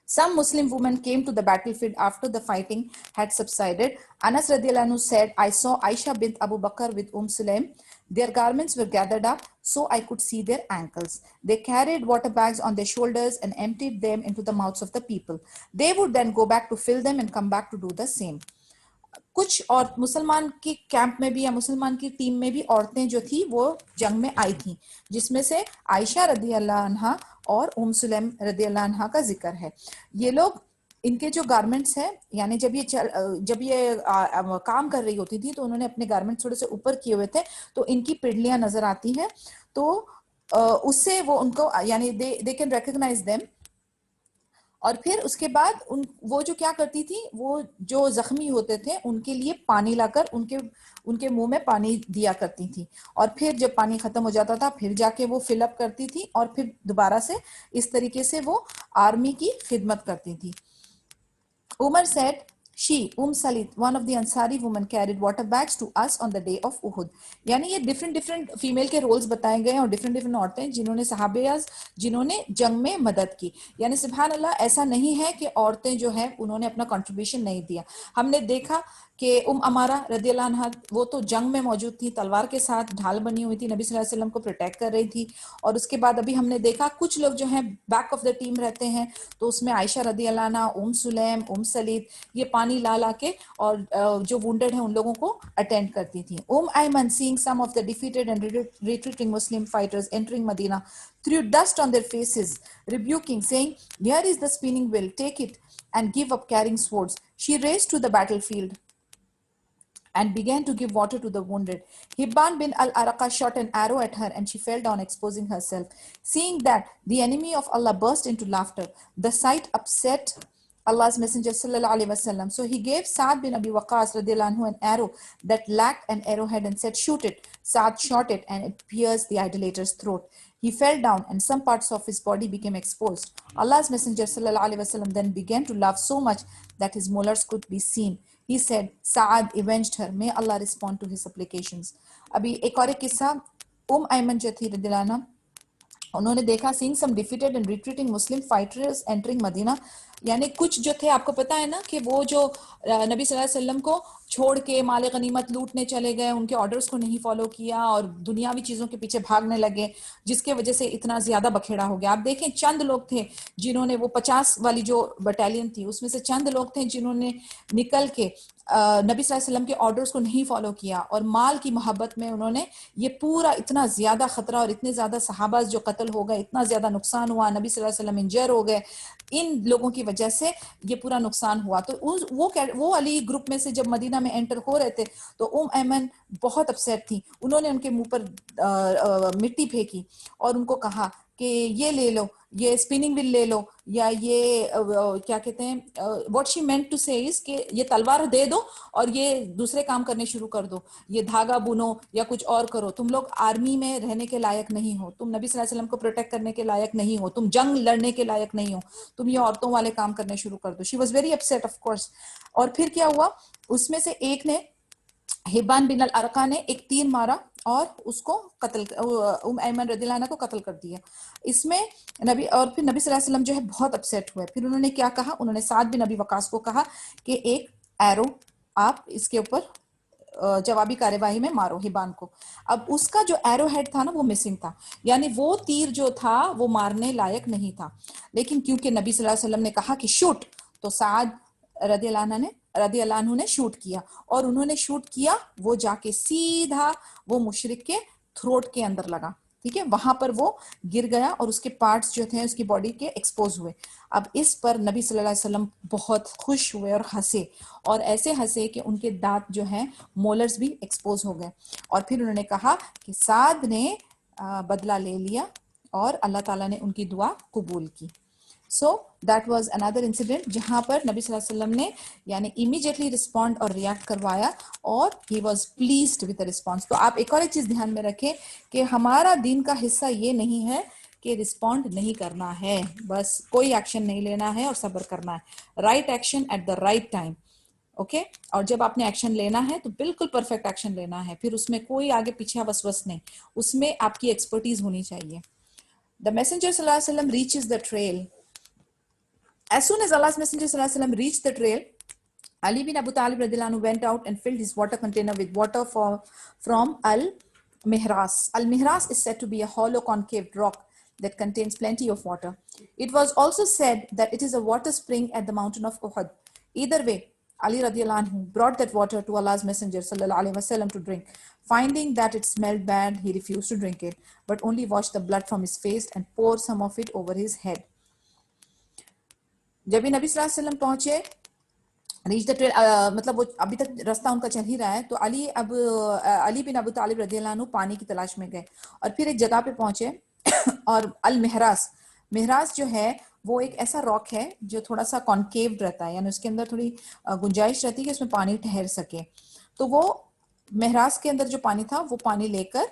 [SPEAKER 1] Some Muslim women came to the battlefield after the fighting had subsided. Anas radiallahu anhu said, "I saw Aisha bint Abu Bakr with Sulaim. Their garments were gathered up so I could see their ankles. They carried water bags on their shoulders and emptied them into the mouths of the people. They would then go back to fill them and come back to do the same." कुछ और मुसलमान की camp में भी या मुसलमान की team में भी औरतें जो थी वो जंग में आई थी, जिसमें से आयशा रदी अल्लाह अन्हा और सुलैम रदी अल्लाह अन्हा का जिक्र है। ये लोग इनके जो गारमेंट्स हैं, यानी जब ये काम कर रही होती थी तो उन्होंने अपने गारमेंट्स थोड़े से ऊपर किए हुए थे, तो इनकी पिंडलियां नजर आती हैं, तो उससे वो उनको यानी दे कैन रिकॉग्नाइज देम। और फिर उसके बाद वो जो क्या करती थी, वो जो जख्मी होते थे उनके लिए पानी लाकर उनके मुंह में पानी दिया करती थी, और फिर जब पानी खत्म हो जाता था फिर जाके वो फिल अप करती थी और फिर दोबारा से इस तरीके से वो आर्मी की खिदमत करती थी। Umar said, she, Salit, one of the Ansari women, carried water bags to us on the day of Uhud. यानी ये डिफरेंट फीमेल के रोल्स बताए गए और डिफरेंट औरतें जिन्होंने सहाबियाज जिन्होंने जंग में मदद की। यानी सुभान अल्लाह, ऐसा नहीं है कि औरतें जो है उन्होंने अपना कंट्रीब्यूशन नहीं दिया। हमने देखा कि अमारा रदियल्लाहु अन्हा वो तो जंग में मौजूद थी, तलवार के साथ ढाल बनी हुई थी, नबी सल्लल्लाहु अलैहि वसल्लम को प्रोटेक्ट कर रही थी। और उसके बाद अभी हमने देखा कुछ लोग जो हैं बैक ऑफ द टीम रहते हैं, तो उसमें आयशा रदियल्लाहु अन्हा, सुलैम, सलीद ये पानी ला के और जो वुंडेड है उन लोगों को अटेंड करती थी। Ayman, seeing some of the defeated and retreating Muslim fighters entering Medina, threw dust on their faces, rebuking, saying, "Here is the spinning wheel, take it and give up carrying swords." She raced to the battlefield and began to give water to the wounded. Hibban bin al-Araqa shot an arrow at her and she fell down, exposing herself. Seeing that, the enemy of Allah burst into laughter. The sight upset Allah's Messenger sallallahu alaihi wasallam. So he gave Sa'd bin Abi Waqqas radiallahu anhu an arrow that lacked an arrowhead and said, "Shoot it." Sa'd shot it and it pierced the idolater's throat. He fell down and some parts of his body became exposed. Allah's Messenger sallallahu alaihi wasallam then began to laugh so much that his molars could be seen. He said, "Sa'ad avenged her. May Allah respond to his supplications." अभी एक और एक किस्सा, Ayman जो थी रदियल्लाहु अन्हा, उन्होंने देखा seeing some defeated and retreating Muslim fighters entering Medina. यानी कुछ जो थे, आपको पता है ना कि वो जो नबी सल्लल्लाहु अलैहि वसल्लम को छोड़ के माले गनीमत लूटने चले गए, उनके ऑर्डर्स को नहीं फॉलो किया और दुनियावी चीजों के पीछे भागने लगे, जिसके वजह से इतना ज्यादा बखेड़ा हो गया। आप देखें चंद लोग थे जिन्होंने, वो 50 वाली जो बटालियन थी उसमें से चंद लोग थे जिन्होंने निकल के नबी सल्लल्लाहु अलैहि वसल्लम के ऑर्डर्स को नहीं फॉलो किया और माल की मोहब्बत में उन्होंने ये पूरा इतना ज्यादा खतरा और इतने ज्यादा सहाबा जो कत्ल हो गए, इतना ज्यादा नुकसान हुआ, नबी सल्लल्लाहु अलैहि वसल्लम इंजर हो गए, इन लोगों की वजह से ये पूरा नुकसान हुआ। तो वो अली ग्रुप में से जब मदीना में एंटर हो रहे थे तो ऐमन बहुत अपसेट थी। उन्होंने उनके मुंह पर मिट्टी फेंकी और उनको कहा कि ये ले लो, ये स्पिनिंग व्हील ले लो, या ये क्या कहते हैं, व्हाट शी मेंट टू से इज कि ये तलवार दे दो और ये दूसरे काम करने शुरू कर दो, ये धागा बुनो या कुछ और करो, तुम लोग आर्मी में रहने के लायक नहीं हो, तुम नबी सल्लल्लाहु अलैहि वसल्लम को प्रोटेक्ट करने के लायक नहीं हो, तुम जंग लड़ने के लायक नहीं हो, तुम ये औरतों वाले काम करने शुरू कर दो। She was very upset of course. और फिर क्या हुआ, उसमें से एक ने, हिब्बान बिन अल अरका ने एक तीर मारा और उसको कत्ल, ऐमन रदियल्लाहु अन्हा को कत्ल कर दिया। इसमें नबी, और फिर नबी सल्लल्लाहु अलैहि वसल्लम जो है बहुत अपसेट हुए। फिर उन्होंने क्या कहा, उन्होंने साद बिन नबी वकास को कहा कि एक एरो आप इसके ऊपर जवाबी कार्यवाही में मारो हिब्बान को। अब उसका जो एरो हेड था ना वो मिसिंग था, यानी वो तीर जो था वो मारने लायक नहीं था। लेकिन क्योंकि नबी सल्लल्लाहु अलैहि वसल्लम ने कहा कि शूट, तो साद रदियल्लाहु अन्हु ने शूट किया, और उन्होंने शूट किया, वो जाके सीधा वो मुशरिक के थ्रोट के अंदर लगा। ठीक है, वहां पर वो गिर गया और उसके पार्ट्स जो थे उसकी बॉडी के एक्सपोज हुए। अब इस पर नबी सल्लल्लाहु अलैहि वसल्लम बहुत खुश हुए और हंसे, और ऐसे हंसे कि उनके दांत जो हैं मोलर्स भी एक्सपोज हो गए। और फिर उन्होंने कहा कि साद ने बदला ले लिया और अल्लाह ताला ने उनकी दुआ कबूल की। So that was another incident जहां पर नबी सल्लल्लाहु अलैहि वसल्लम ने यानी इमीडिएटली रिस्पॉन्ड और रिएक्ट करवाया, और he was pleased with the response. तो आप एक और एक चीज ध्यान में रखें कि हमारा दीन का हिस्सा ये नहीं है कि रिस्पॉन्ड नहीं करना है, बस कोई एक्शन नहीं लेना है और सब्र करना है, right action at the right time. Okay, और जब आपने एक्शन लेना है तो बिल्कुल परफेक्ट एक्शन लेना है, फिर उसमें कोई आगे पीछे वसवस नहीं, उसमें आपकी एक्सपर्टीज होनी चाहिए। द मैसेंजर सल्लल्लाहु अलैहि वसल्लम reaches the trail. As soon as Allah's Messenger sallallahu alaihi wasallam reached the trail, Ali bin Abu Talib radhiyallahu anhu went out and filled his water container with water from Al-Mihras. Al-Mihras is said to be a hollow concave rock that contains plenty of water. It was also said that it is a water spring at the mountain of Uhud. Either way, Ali radhiyallahu anhu brought that water to Allah's Messenger sallallahu alaihi wasallam to drink. Finding that it smelled bad, he refused to drink it, but only washed the blood from his face and poured some of it over his head. जब भी नबी सल्लल्लाहु अलैहि वसल्लम पहुंचे, reach the trail, मतलब वो अभी तक रास्ता उनका चल ही रहा है, तो अली बिन अबू तालिब रदियल्लाहु अन्हु पानी की तलाश में गए और फिर एक जगह पे पहुंचे और अल मेहरास, मेहरास जो है वो एक ऐसा रॉक है जो थोड़ा सा कॉन्केव रहता है, यानी उसके अंदर थोड़ी गुंजाइश रहती है कि उसमें पानी ठहर सके। तो वो मेहरास के अंदर जो पानी था वो पानी लेकर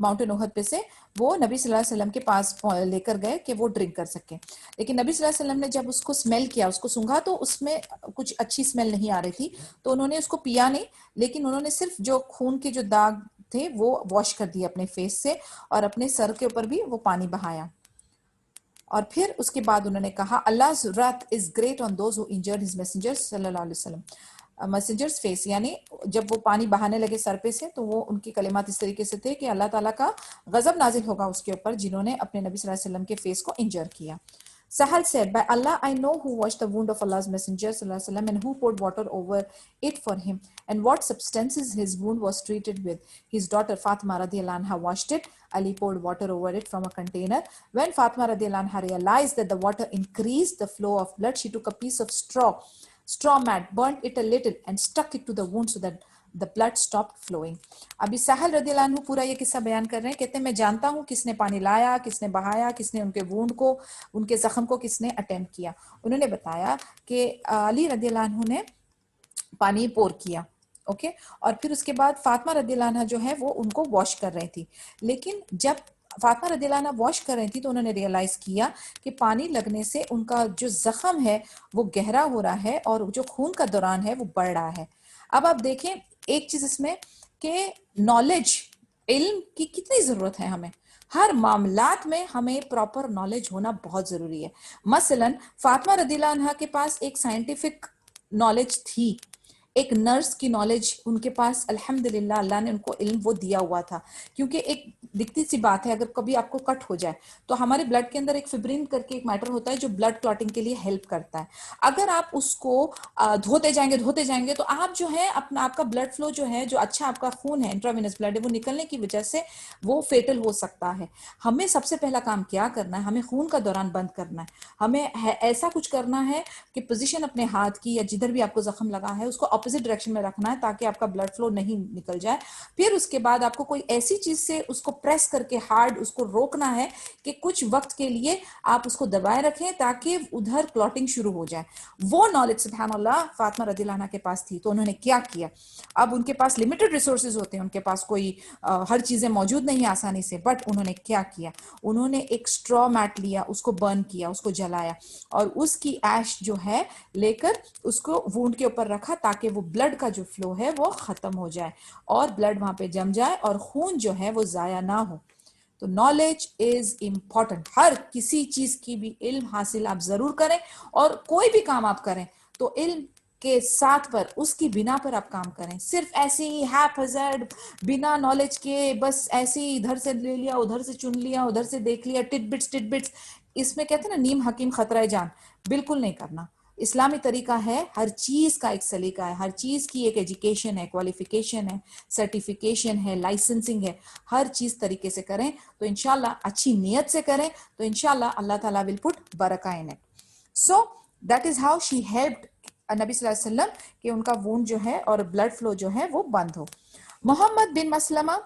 [SPEAKER 1] माउंटेन उहद पे से वो नबी सल्लल्लाहु अलैहि वसल्लम के पास लेकर गए कि वो ड्रिंक कर सके। लेकिन नबी सल्लल्लाहु अलैहि वसल्लम ने जब उसको स्मेल किया, उसको सूंघा, तो उसमें कुछ अच्छी स्मेल नहीं आ रही थी, तो उन्होंने उसको पिया नहीं, लेकिन उन्होंने सिर्फ जो खून के जो दाग थे वो वॉश कर दिए अपने फेस से, और अपने सर के ऊपर भी वो पानी बहाया। और फिर उसके बाद उन्होंने कहा, अल्लाह's wrath is great on those who injured his messenger सल्लल्लाहु अलैहि वसल्लम। मैसेंजर्स फेस, यानी जब वो पानी बहाने लगे सर पे से, तो वो उनके कलिमात इस तरीके से थे कि अल्लाह ताला का गजब नाजिल होगा उसके ऊपर जिन्होंने अपने नबी सल्लल्लाहु अलैहि वसल्लम के फेस को इंजर किया। Sahal said, by Allah, I know who washed the wound of Allah's Messenger sallallahu alaihi wasallam and who poured water over it for him, and what substances his wound was treated with. His daughter Fatima radiallahu anha washed it. Ali poured water over it from a container. When Fatima radiallahu anha realized that the water increased the flow of blood, she took a piece of straw mat, burnt it a little and stuck it to the wound so that the blood stopped flowing. अभी साहल रदियल्लाहु अन्हु पूरा ये किस्सा बयान कर रहे हैं, कहते हैं मैं जानता हूँ किसने पानी लाया, किसने बहाया, किसने उनके वुंड को, उनके जख्म को किसने अटेम्प्ट किया। उन्होंने बताया कि अली रदियल्लाहु अन्हु ने पानी पोर किया, ओके, और फिर उसके बाद फातिमा रदियल्लाहु अन्हा जो है वो उनको वॉश कर रही थी। लेकिन जब फातिमा रदियल्लाहु अन्हा वॉश कर रही थी तो उन्होंने रियलाइज किया कि पानी लगने से उनका जो जख्म है वो गहरा हो रहा है और जो खून का दौरान है वो बढ़ रहा है। अब आप देखें एक चीज इसमें कि नॉलेज, इल्म की कितनी जरूरत है हमें, हर मामलात में हमें प्रॉपर नॉलेज होना बहुत जरूरी है। मसलन फातिमा रदियल्लाहु अन्हा के पास एक साइंटिफिक नॉलेज थी, एक नर्स की नॉलेज उनके पास अल्हम्दुलिल्लाह अल्लाह ने उनको इल्म वो दिया हुआ था। क्योंकि एक दिखती सी बात है, अगर कभी आपको कट हो जाए तो हमारे ब्लड के अंदर एक फिब्रिन करके एक मैटर होता है जो ब्लड क्लॉटिंग के लिए हेल्प करता है। अगर आप उसको धोते जाएंगे तो आप जो है अपना आपका ब्लड फ्लो जो है, जो अच्छा आपका खून है, इंट्रावेनस ब्लड है, वो निकलने की वजह से वो फेटल हो सकता है। हमें सबसे पहला काम क्या करना है, हमें खून का दौरान बंद करना है। हमें ऐसा कुछ करना है कि पोजीशन अपने हाथ की या जिधर भी आपको जख्म लगा है उसको ऑपोजिट डायरेक्शन में रखना है ताकि आपका ब्लड फ्लो नहीं निकल जाए। फिर उसके बाद आपको कोई ऐसी चीज से उसको प्रेस करके हार्ड उसको रोकना है कि कुछ वक्त के लिए आप उसको दबाए रखें ताकि उधर क्लॉटिंग शुरू हो जाए। वो नॉलेज सुभान अल्लाह फातिमा रदियल्लाहु अन्हा के पास थी। तो उन्होंने क्या किया, अब उनके पास लिमिटेड रिसोर्सेज होते हैं, उनके पास कोई हर चीजें मौजूद नहीं आसानी से, बट उन्होंने क्या किया, उन्होंने एक स्ट्रॉ मैट लिया, उसको बर्न किया, उसको जलाया और उसकी ऐश जो है लेकर उसको वुंड के ऊपर रखा ताकि वो ब्लड का जो फ्लो है वो खत्म हो जाए और ब्लड वहां पे जम जाए और खून जो है वो जाया ना हो। तो नॉलेज इज इंपॉर्टेंट, हर किसी चीज की भी इल्म हासिल आप जरूर करें और कोई भी काम आप करें तो इल्म के साथ पर उसकी बिना पर आप काम करें। सिर्फ ऐसे ही हैफजर्ड बिना नॉलेज के बस ऐसे ही इधर से ले लिया, उधर से चुन लिया, उधर से देख लिया, टिटबिट्स, इसमें कहते हैं ना नीम हकीम खतरा जान, बिल्कुल नहीं करना। इस्लामी तरीका है, हर चीज का एक सलीका है, हर चीज की एक एजुकेशन है, क्वालिफिकेशन है, सर्टिफिकेशन है, लाइसेंसिंग है, हर चीज तरीके से करें तो इंशाल्लाह, अच्छी नीयत से करें तो इंशाल्लाह अल्लाह ताला विल पुट बरका in it. So that is how she helped नबी सल्लल्लाहु अलैहि वसल्लम कि उनका वूंड जो है और ब्लड फ्लो जो है वो बंद हो। मोहम्मद बिन मसलमा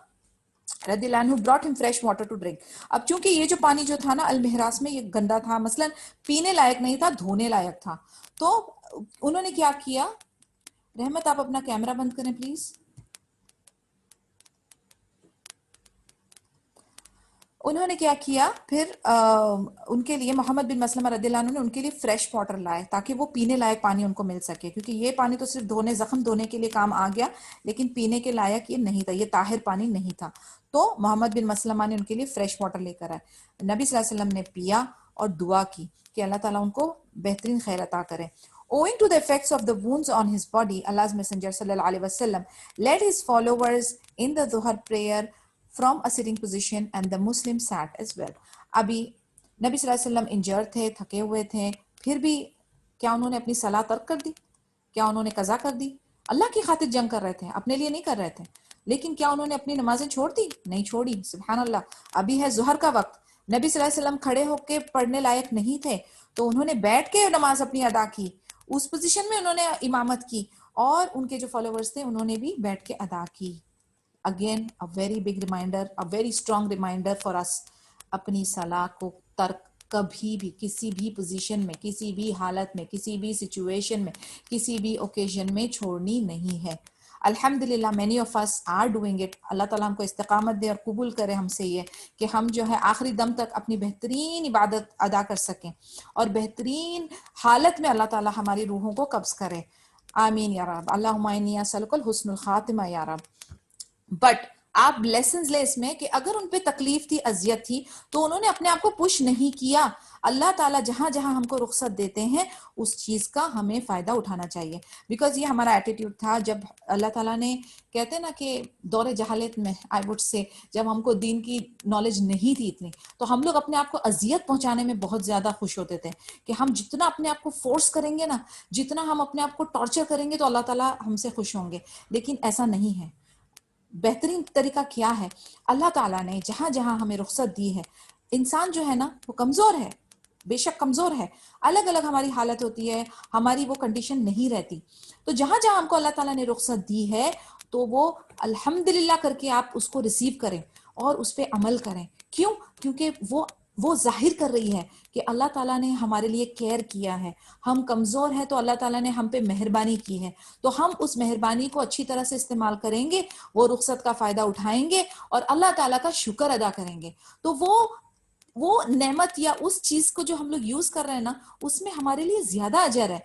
[SPEAKER 1] रदियल्लाहु अन्हु brought him fresh water to drink. अब चूंकि ये जो पानी जो था ना अल मिहरास में, ये गंदा था, मसलन पीने लायक नहीं था, धोने लायक था। तो उन्होंने क्या किया, रहमत आप अपना कैमरा बंद करें प्लीज। उन्होंने क्या किया फिर उनके लिए मोहम्मद बिन मसलमा रदियल्लाहु अन्हु ने उनके लिए फ्रेश वाटर लाए ताकि वो पीने लायक पानी उनको मिल सके, क्योंकि ये पानी तो सिर्फ धोने जख्म धोने के लिए काम आ गया लेकिन पीने के लायक ये नहीं था, ये ताहिर पानी नहीं था। तो मोहम्मद बिन मसलमा ने उनके लिए फ्रेश वाटर लेकर आए, नबी सल्लल्लाहु अलैहि वसल्लम ने पिया और दुआ की कि अल्लाह ताला उनको बेहतरीन खैर अता करे। Owing to the effects of the wounds on his body, Allah's Messenger sallallahu alaihi wasallam led his followers in the Dhuhr prayer from a sitting position and the Muslim sat as well. अभी नबी सल्लल्लाहु अलैहि वसल्लम injured थे, थके हुए थे, फिर भी क्या उन्होंने अपनी सलाह तर्क कर दी? क्या उन्होंने कज़ा कर दी? अल्लाह की खातिर जंग कर रहे थे, अपने लिए नहीं कर रहे थे। लेकिन क्या उन्होंने अपनी नमाजें छोड़ दी? नहीं छोड़ी। सुभान अल्लाह। अभी है जुहर का वक्त, नबी सल्लल्लाहु अलैहि वसल्लम खड़े होके पढ़ने लायक नहीं थे तो उन्होंने बैठ के नमाज अपनी अदा की, उस पोजीशन में उन्होंने इमामत की और उनके जो फॉलोवर्स थे उन्होंने भी बैठ के अदा की। Again a very big reminder, a very strong reminder for us, अपनी सलाह को तर्क कभी भी किसी भी पोजीशन में, किसी भी हालत में, किसी भी सिचुएशन में, किसी भी ओकेजन में छोड़नी नहीं है। अल्हम्दुलिल्लाह many of us are doing it. अल्लाह ताला हमको इस्तिकामत दे और कबूल करे हमसे ये कि हम जो है आखिरी दम तक अपनी बेहतरीन इबादत अदा कर सकें और बेहतरीन हालत में अल्लाह ताला हमारी रूहों को कब्ज करे। आमीन या रब। अल्लाहुम्मा इन्नी असअलुकल हुस्नुल खातिमा या रब। बट आप लेसन ले इसमें कि अगर उन पे तकलीफ थी, अजियत थी, तो उन्होंने अपने आप को पुश नहीं किया। अल्लाह ताला जहां जहां हमको रुखसत देते हैं उस चीज का हमें फायदा उठाना चाहिए, बिकॉज ये हमारा एटीट्यूड था। जब अल्लाह ताला ने कहते हैं ना कि दौरे जहालत में, आई वुड से, जब हमको दीन की नॉलेज नहीं थी इतनी, तो हम लोग अपने आप को अजियत पहुंचाने में बहुत ज्यादा खुश होते थे कि हम जितना अपने आप को फोर्स करेंगे ना, जितना हम अपने आप को टॉर्चर करेंगे तो अल्लाह ताला हमसे खुश होंगे। लेकिन ऐसा नहीं है। बेहतरीन तरीका क्या है, अल्लाह ताला ने जहां जहां हमें रुखसत दी है, इंसान जो है ना वो कमजोर है, बेशक कमजोर है, अलग अलग हमारी हालत होती है, हमारी वो कंडीशन नहीं रहती। तो जहां जहां हमको अल्लाह ताला ने रुखसत दी है तो वो अल्हम्दुलिल्लाह करके आप उसको रिसीव करें और उस पर अमल करें। क्यों? क्योंकि वो जाहिर कर रही है कि अल्लाह ताला ने हमारे लिए केयर किया है। हम कमजोर हैं तो अल्लाह ताला ने हम पे मेहरबानी की है, तो हम उस मेहरबानी को अच्छी तरह से इस्तेमाल करेंगे, वो रुखसत का फायदा उठाएंगे और अल्लाह ताला का शुक्र अदा करेंगे। तो वो नेमत या उस चीज को जो हम लोग यूज कर रहे हैं ना, उसमें हमारे लिए ज्यादा अजर है,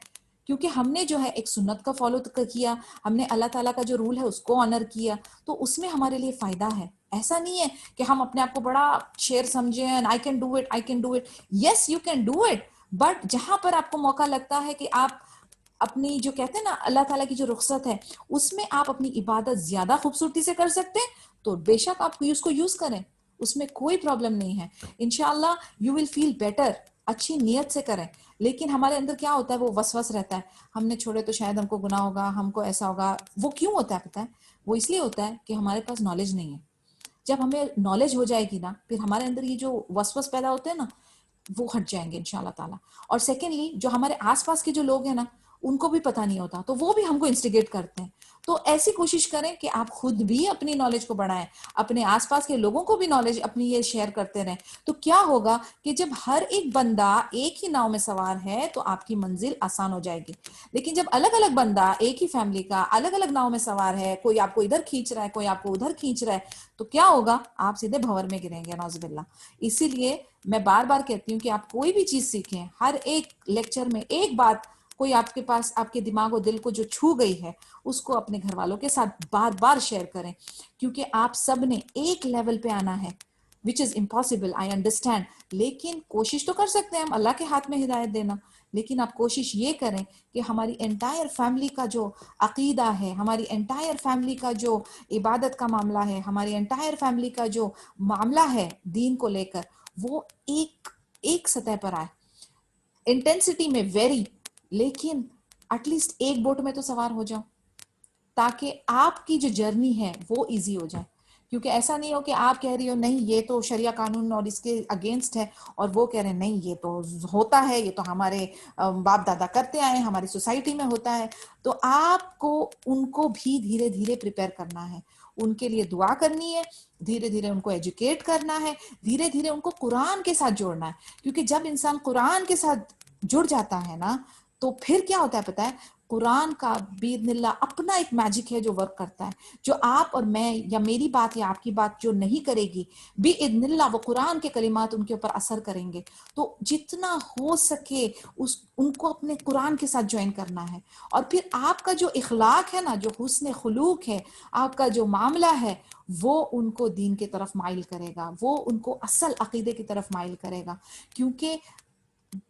[SPEAKER 1] क्योंकि हमने जो है एक सुन्नत का फॉलो किया, हमने अल्लाह ताला का जो रूल है उसको ऑनर किया, तो उसमें हमारे लिए फायदा है। ऐसा नहीं है कि हम अपने आप को बड़ा शेर समझें, I can do it, I can do it. Yes you can do it, but जहां पर आपको मौका लगता है कि आप अपनी जो कहते हैं ना अल्लाह ताला की जो रुखसत है उसमें आप अपनी इबादत ज्यादा खूबसूरती से कर सकते हैं, तो बेशक आप उसको यूज करें, उसमें कोई प्रॉब्लम नहीं है। इंशाल्लाह यू विल फील बेटर। अच्छी नीयत से करें, लेकिन हमारे अंदर क्या होता है, वो वसवस रहता है, हमने छोड़े तो शायद हमको गुनाह होगा, हमको ऐसा होगा। वो क्यों होता है पता है? वो इसलिए होता है कि हमारे पास नॉलेज नहीं है। जब हमें नॉलेज हो जाएगी ना, फिर हमारे अंदर ये जो वसवस पैदा होते हैं ना, वो हट जाएंगे इंशाल्लाह ताला। और सेकेंडली जो हमारे आसपास के जो लोग हैं ना, उनको भी पता नहीं होता, तो वो भी हमको इंस्टिगेट करते हैं। तो ऐसी कोशिश करें कि आप खुद भी अपनी नॉलेज को बढ़ाएं, अपने आसपास के लोगों को भी नॉलेज अपनी ये शेयर करते रहें। तो क्या होगा कि जब हर एक बंदा एक ही नाव में सवार है तो आपकी मंजिल आसान हो जाएगी। लेकिन जब अलग अलग बंदा एक ही फैमिली का अलग अलग नाव में सवार है, कोई आपको इधर खींच रहा है, कोई आपको उधर खींच रहा है, तो क्या होगा, आप सीधे भंवर में गिरेंगे, नौजुबिल्ला। इसीलिए मैं बार बार कहती हूँ कि आप कोई भी चीज सीखें, हर एक लेक्चर में एक बात कोई आपके पास आपके दिमाग और दिल को जो छू गई है उसको अपने घर वालों के साथ बार बार शेयर करें, क्योंकि आप सब ने एक लेवल पे आना है, which is impossible, I understand. लेकिन कोशिश तो कर सकते हैं हम, अल्लाह के हाथ में हिदायत देना। लेकिन आप कोशिश ये करें कि हमारी एंटायर फैमिली का जो अकीदा है, हमारी एंटायर फैमिली का जो इबादत का मामला है, हमारी एंटायर फैमिली का जो मामला है दीन को लेकर, वो एक एक सतह पर आए, इंटेंसिटी में वेरी, लेकिन एटलीस्ट एक बोट में तो सवार हो जाओ, ताकि आपकी जो जर्नी है वो इजी हो जाए। क्योंकि ऐसा नहीं हो कि आप कह रही हो नहीं ये तो शरिया कानून और इसके अगेंस्ट है, और वो कह रहे हैं नहीं ये तो होता है, ये तो हमारे बाप दादा करते आए, हमारी सोसाइटी में होता है। तो आपको उनको भी धीरे धीरे प्रिपेयर करना है, उनके लिए दुआ करनी है, धीरे धीरे उनको एजुकेट करना है, धीरे धीरे उनको कुरान के साथ जोड़ना है। क्योंकि जब इंसान कुरान के साथ जुड़ जाता है ना, तो फिर क्या होता है पता है, कुरान का बीइज़्निल्लाह अपना एक मैजिक है जो वर्क करता है, जो आप और मैं या मेरी बात या आपकी बात जो नहीं करेगी, बीइज़्निल्लाह वो कुरान के कलिमात उनके ऊपर असर करेंगे। तो जितना हो सके उस उनको अपने कुरान के साथ ज्वाइन करना है। और फिर आपका जो इखलाक है ना, जो हुस्न खुलूक है, आपका जो मामला है, वो उनको दीन की तरफ माइल करेगा, वो उनको असल अकीदे की तरफ माइल करेगा। क्योंकि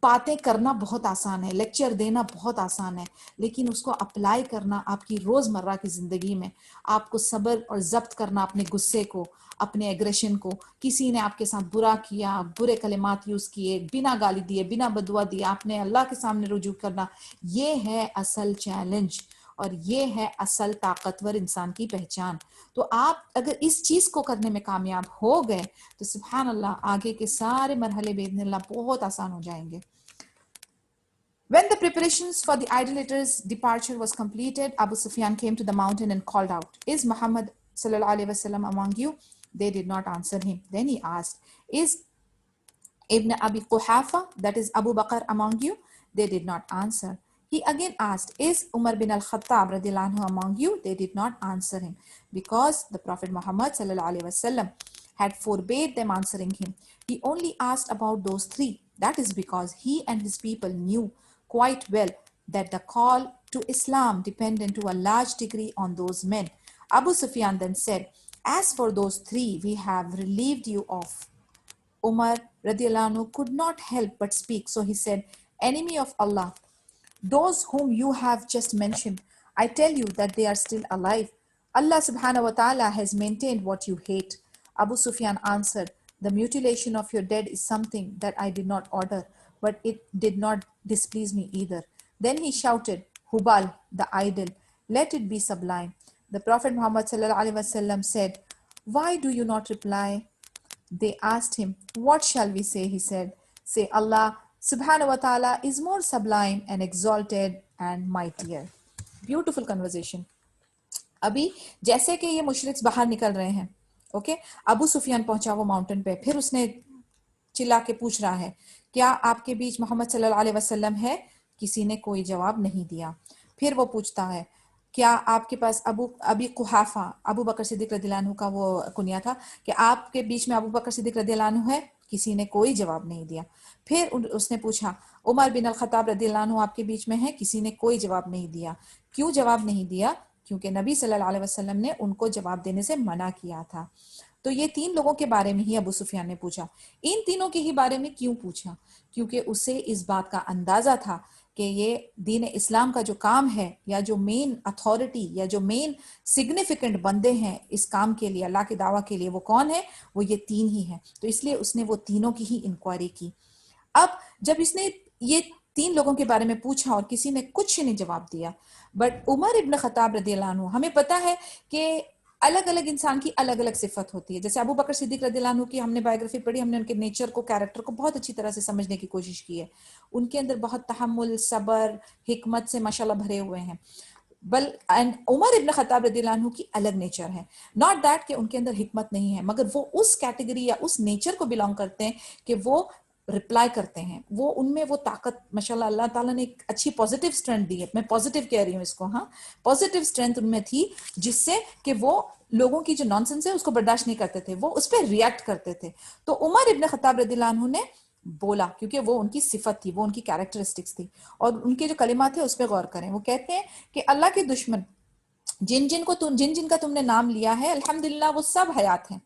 [SPEAKER 1] बातें करना बहुत आसान है, लेक्चर देना बहुत आसान है, लेकिन उसको अप्लाई करना आपकी रोजमर्रा की जिंदगी में, आपको सब्र और जब्त करना अपने गुस्से को, अपने एग्रेशन को, किसी ने आपके साथ बुरा किया, बुरे कलिमात यूज किए, बिना गाली दिए, बिना बदुआ दिए, आपने अल्लाह के सामने रुजू करना, ये है असल चैलेंज और ये है असल ताकतवर इंसान की पहचान। तो आप अगर इस चीज को करने में कामयाब हो गए तो सुभान अल्लाह आगे के सारे मरहले बेइज़्निल्लाह बहुत आसान हो जाएंगे। When the preparations for the idolaters' departure was completed, Abu Sufyan came to the mountain and called out, "Is Muhammad sallallahu alaihi wasallam among you?" They did not answer him. Then he asked, "Is Ibn Abi Quhafa, that is Abu Bakr, among you?" They did not answer. He again asked, "Is Umar bin al-Khattab radiallahu anhu among you?" They did not answer him, because the Prophet Muhammad sallallahu alaihi wasallam had forbade them answering him. He only asked about those three. That is because he and his people knew quite well that the call to Islam depended to a large degree on those men. Abu Sufyan then said, "As for those three we have relieved you of." Umar radiallahu anhu could not help but speak, so he said, "Enemy of Allah, those whom you have just mentioned, I tell you that they are still alive. Allah subhanahu wa ta'ala has maintained what you hate." Abu Sufyan answered, "The mutilation of your dead is something that I did not order, but it did not displease me either." Then he shouted, "Hubal, the idol, let it be sublime." The Prophet Muhammad sallallahu alaihi wasallam said, "Why do you not reply?" They asked him, "What shall we say?" He said, "Say Allah subhanahu wa ta'ala is more sublime and exalted and mightier." Beautiful conversation. अभी जैसे कि ये मुशरिक्स बाहर निकल रहे हैं, okay, Abu Sufiyan पहुंचा वो माउंटेन पे, फिर उसने चिल्ला के पूछ रहा है, "क्या आपके बीच मोहम्मद सल्लल्लाहु अलैहि वसल्लम है?" किसी ने कोई जवाब नहीं दिया। फिर वो पूछता है, "क्या आपके पास अबी कुहाफा, अबू बकर सिद्दीक रदियल्लाहु अन्हु का वो कुनिया था, कि आपके बीच में अबू बकर सिद्दीक रदियल्लाहु अन्हु है?" किसी ने कोई जवाब नहीं दिया। फिर उसने पूछा, "उमर बिन अल खत्ताब रदियल्लाहु अन्हु आपके बीच में है?" किसी ने कोई जवाब नहीं दिया। क्यों जवाब नहीं दिया? क्योंकि नबी सल्लल्लाहु अलैहि वसल्लम ने उनको जवाब देने से मना किया था। तो ये तीन लोगों के बारे में ही अबू सुफियान ने पूछा। इन तीनों के ही बारे में क्यों पूछा? क्योंकि उसे इस बात का अंदाजा था कि ये दीन इस्लाम का जो काम है, या जो मेन अथॉरिटी या जो मेन सिग्निफिकेंट बंदे हैं इस काम के लिए, अल्लाह के दावा के लिए, वो कौन है? वो ये तीन ही है। तो इसलिए उसने वो तीनों की ही इंक्वायरी की। अब जब इसने ये तीन लोगों के बारे में पूछा और किसी ने कुछ नहीं जवाब दिया, बट उमर इब्न खत्ताब रदियल्लाहु अन्हु, हमें पता है कि अलग अलग इंसान की अलग अलग सिफत होती है। जैसे अबू बकर सिद्दीक रज़ियल्लाहु अन्हु की हमने बायोग्राफी पढ़ी, हमने उनके नेचर को, कैरेक्टर को बहुत अच्छी तरह से समझने की कोशिश की है। उनके अंदर बहुत तहम्मुल, सब्र, हिकमत से माशाल्लाह भरे हुए हैं। बल एंड उमर इब्न खत्ताब रज़ियल्लाहु अन्हु की अलग नेचर है। नॉट दैट कि उनके अंदर हिकमत नहीं है, मगर वो उस कैटेगरी या उस नेचर को बिलोंग करते हैं कि वो रिप्लाई करते हैं, वो उनमें वो ताकत माशाल्लाह अल्लाह ताला ने एक अच्छी पॉजिटिव स्ट्रेंथ दी है। मैं पॉजिटिव कह रही हूँ इसको, हाँ, पॉजिटिव स्ट्रेंथ उनमें थी, जिससे कि वो लोगों की जो नॉनसेंस है उसको बर्दाश्त नहीं करते थे, वो उस पर रिएक्ट करते थे। तो उमर इब्न खत्ताब रज़ियल्लाहु अन्हु ने बोला, क्योंकि वो उनकी सिफत थी, वो उनकी कैरेक्टरिस्टिक्स थी। और उनके जो कलिमात थे उस पर गौर करें। वो कहते हैं कि अल्लाह के दुश्मन जिन जिन का तुमने नाम लिया है, अल्हम्दुलिल्लाह वो सब हयात हैं,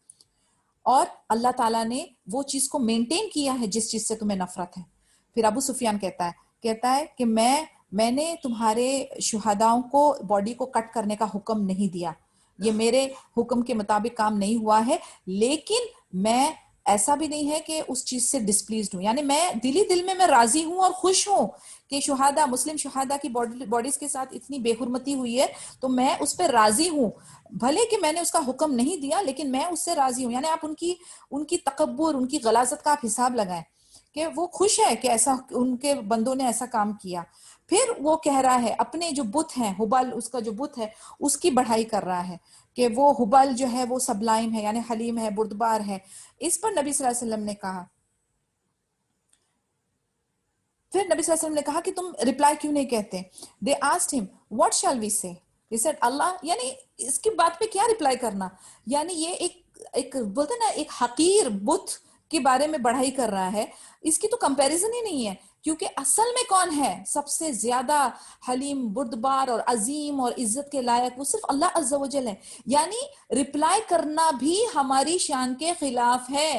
[SPEAKER 1] और अल्लाह ताला ने वो चीज को मेंटेन किया है जिस चीज से तुम्हें नफरत है। फिर अबू सुफियान कहता है कि मैंने तुम्हारे शुहदाओं को, बॉडी को कट करने का हुक्म नहीं दिया, ये मेरे हुक्म के मुताबिक काम नहीं हुआ है, लेकिन मैं ऐसा भी नहीं है कि उस चीज से डिस्प्लीज्ड हूं, यानी मैं दिल में मैं राजी हूं और खुश हूं कि शुहादा, मुस्लिम शुहादा की बॉडीज के साथ इतनी बेहुरमती हुई है, तो मैं उस पर राजी हूं, भले कि मैंने उसका हुक्म नहीं दिया, लेकिन मैं उससे राजी हूं। यानी आप उनकी उनकी तकब्बुर, उनकी गलाजत का आप हिसाब लगाएं कि वो खुश है कि ऐसा उनके बंदों ने ऐसा काम किया। फिर वो कह रहा है अपने जो बुत हैं, हुबल उसका जो बुत है उसकी बढ़ाई कर रहा है कि वो हुबल जो है वो सबलाइम है, यानी हलीम है, बुर्दबार है। इस पर नबी सल्लल्लाहु अलैहि वसल्लम ने कहा, फिर नबी सल्लल्लाहु अलैहि वसल्लम ने कहा कि तुम रिप्लाई क्यों नहीं कहते? They asked him what shall we say, he said Allah, यानी इसकी बात पे क्या रिप्लाई करना, यानी ये एक बोलते ना एक हकीर बुत के बारे में बढ़ाई कर रहा है, इसकी तो कंपैरिजन ही नहीं है। क्योंकि असल में कौन है सबसे ज्यादा हलीम, बुर्दबार और अजीम और इज्जत के लायक, वो सिर्फ अल्लाह अज़्ज़ा वजल है। यानी रिप्लाई करना भी हमारी शान के खिलाफ है,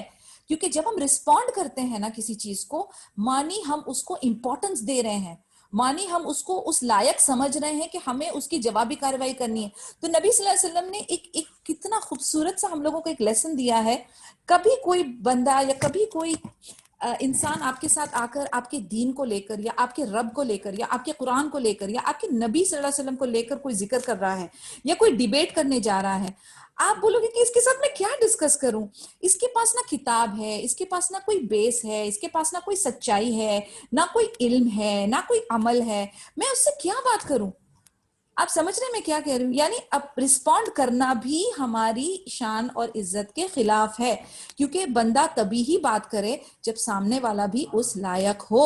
[SPEAKER 1] क्योंकि जब हम रिस्पॉन्ड करते हैं ना किसी चीज को, मानी हम उसको इंपॉर्टेंस दे रहे हैं, मानी हम उसको उस लायक समझ रहे हैं कि हमें उसकी जवाबी कार्रवाई करनी है। तो नबी सल्लल्लाहु अलैहि वसल्लम ने एक कितना खूबसूरत सा हम लोगों को एक लेसन दिया है। कभी कोई बंदा या कभी कोई इंसान आपके साथ आकर आपके दीन को लेकर या आपके रब को लेकर या आपके कुरान को लेकर या आपके नबी सल्लल्लाहु अलैहि वसल्लम को लेकर कोई जिक्र कर रहा है या कोई डिबेट करने जा रहा है, आप बोलोगे कि इसके साथ मैं क्या डिस्कस करूं, इसके पास ना किताब है, इसके पास ना कोई बेस है, इसके पास ना कोई सच्चाई है, ना कोई इल्म है, ना कोई अमल है, मैं उससे क्या बात करूं? आप समझ रहे हैं मैं क्या कह रही हूँ? यानी अब रिस्पॉन्ड करना भी हमारी शान और इज्जत के खिलाफ है, क्योंकि बंदा तभी ही बात करे जब सामने वाला भी उस लायक हो।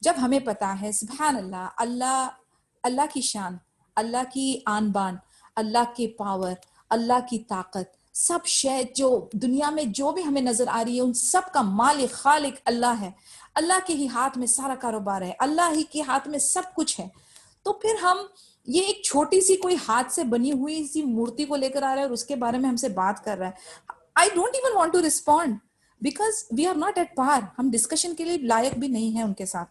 [SPEAKER 1] जब हमें पता है सुभान अल्लाह, अल्लाह अल्लाह की शान, अल्लाह की आन बान, अल्लाह के पावर, अल्लाह की ताकत, सब शय जो दुनिया में जो भी हमें नजर आ रही है उन सब का मालिक खालिक अल्लाह है। अल्लाह के ही हाथ में सारा कारोबार है, अल्लाह ही के हाथ में सब कुछ है। तो फिर हम ये एक छोटी सी कोई हाथ से बनी हुई सी मूर्ति को लेकर आ रहा है और उसके बारे में हमसे बात कर रहा है। I don't even want to respond because we are not at par, हम डिस्कशन के लिए लायक भी नहीं है उनके साथ,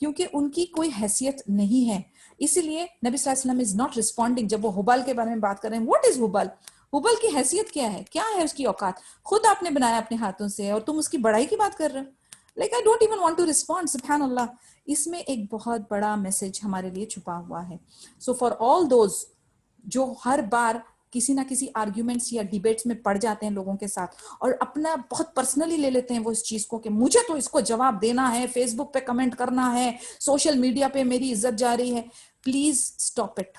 [SPEAKER 1] क्योंकि उनकी कोई हैसियत नहीं है। इसीलिए नबी सल्लल्लाहु अलैहि वसल्लम इज नॉट रिस्पॉन्डिंग। जब वो हुबल के बारे में बात कर रहे हैं, व्हाट इज हुबल, हुबल की हैसियत क्या है, क्या है उसकी औकात, खुद आपने बनाया अपने हाथों से और तुम उसकी बड़ाई की बात कर रहे हो। Like I don't even want to respond, सुभान अल्लाह। इसमें एक बहुत बड़ा मैसेज हमारे लिए छुपा हुआ है। सो फॉर ऑल दोज जो हर बार किसी ना किसी आर्ग्यूमेंट्स या डिबेट्स में पड़ जाते हैं लोगों के साथ और अपना बहुत पर्सनली ले लेते हैं वो इस चीज को कि मुझे तो इसको जवाब देना है, फेसबुक पे कमेंट करना है, सोशल मीडिया पे मेरी इज्जत जा रही है, प्लीज स्टॉप इट।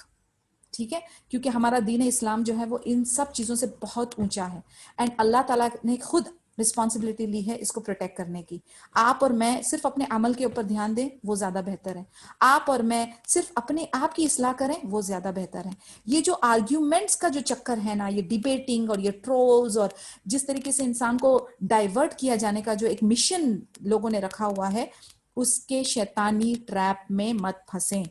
[SPEAKER 1] ठीक है, क्योंकि हमारा दीन इस्लाम जो है वो इन सब चीजों से बहुत ऊंचा है एंड अल्लाह ताला ने खुद रिस्पॉन्सिबिलिटी ली है इसको प्रोटेक्ट करने की। आप और मैं सिर्फ अपने अमल के ऊपर ध्यान दें वो ज्यादा बेहतर है, आप और मैं सिर्फ अपने आप की इस्लाह करें वो ज्यादा बेहतर है। ये जो आर्ग्यूमेंट्स का जो चक्कर है ना, ये डिबेटिंग और ये ट्रोल्स और जिस तरीके से इंसान को डाइवर्ट किया जाने का जो एक मिशन लोगों ने रखा हुआ है, उसके शैतानी ट्रैप में मत फंसें।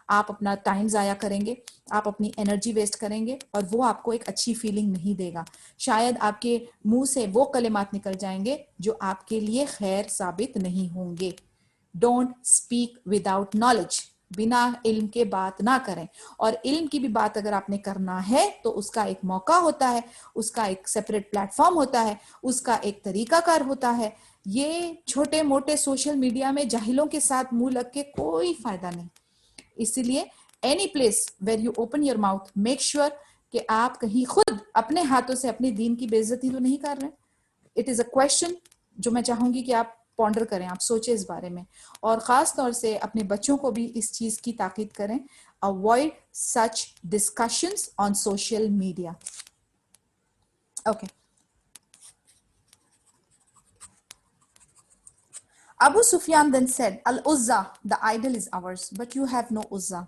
[SPEAKER 1] आप अपना टाइम जाया करेंगे, आप अपनी एनर्जी वेस्ट करेंगे और वो आपको एक अच्छी फीलिंग नहीं देगा। शायद आपके मुंह से वो कलिमात निकल जाएंगे जो आपके लिए खैर साबित नहीं होंगे। डोंट स्पीक विदाउट नॉलेज, बिना इल्म के बात ना करें। और इल्म की भी बात अगर आपने करना है तो उसका एक मौका होता है, उसका एक सेपरेट प्लेटफॉर्म होता है, उसका एक तरीकाकार होता है। ये छोटे मोटे सोशल मीडिया में जाहिलों के साथ मुंह लग के कोई फायदा नहीं। इसीलिए any place where you open your mouth, make sure कि आप कहीं खुद अपने हाथों से अपने दीन की बेइज्जती तो नहीं कर रहे? इट इज़ अ क्वेश्चन जो मैं चाहूंगी कि आप पॉन्डर करें, आप सोचें इस बारे में, और ख़ास तौर से अपने बच्चों को भी इस चीज़ की ताकीद करें, avoid such discussions on social media. Okay. Abu Sufyan then said, Al Uzza, the idol is ours, but you have no Uzza.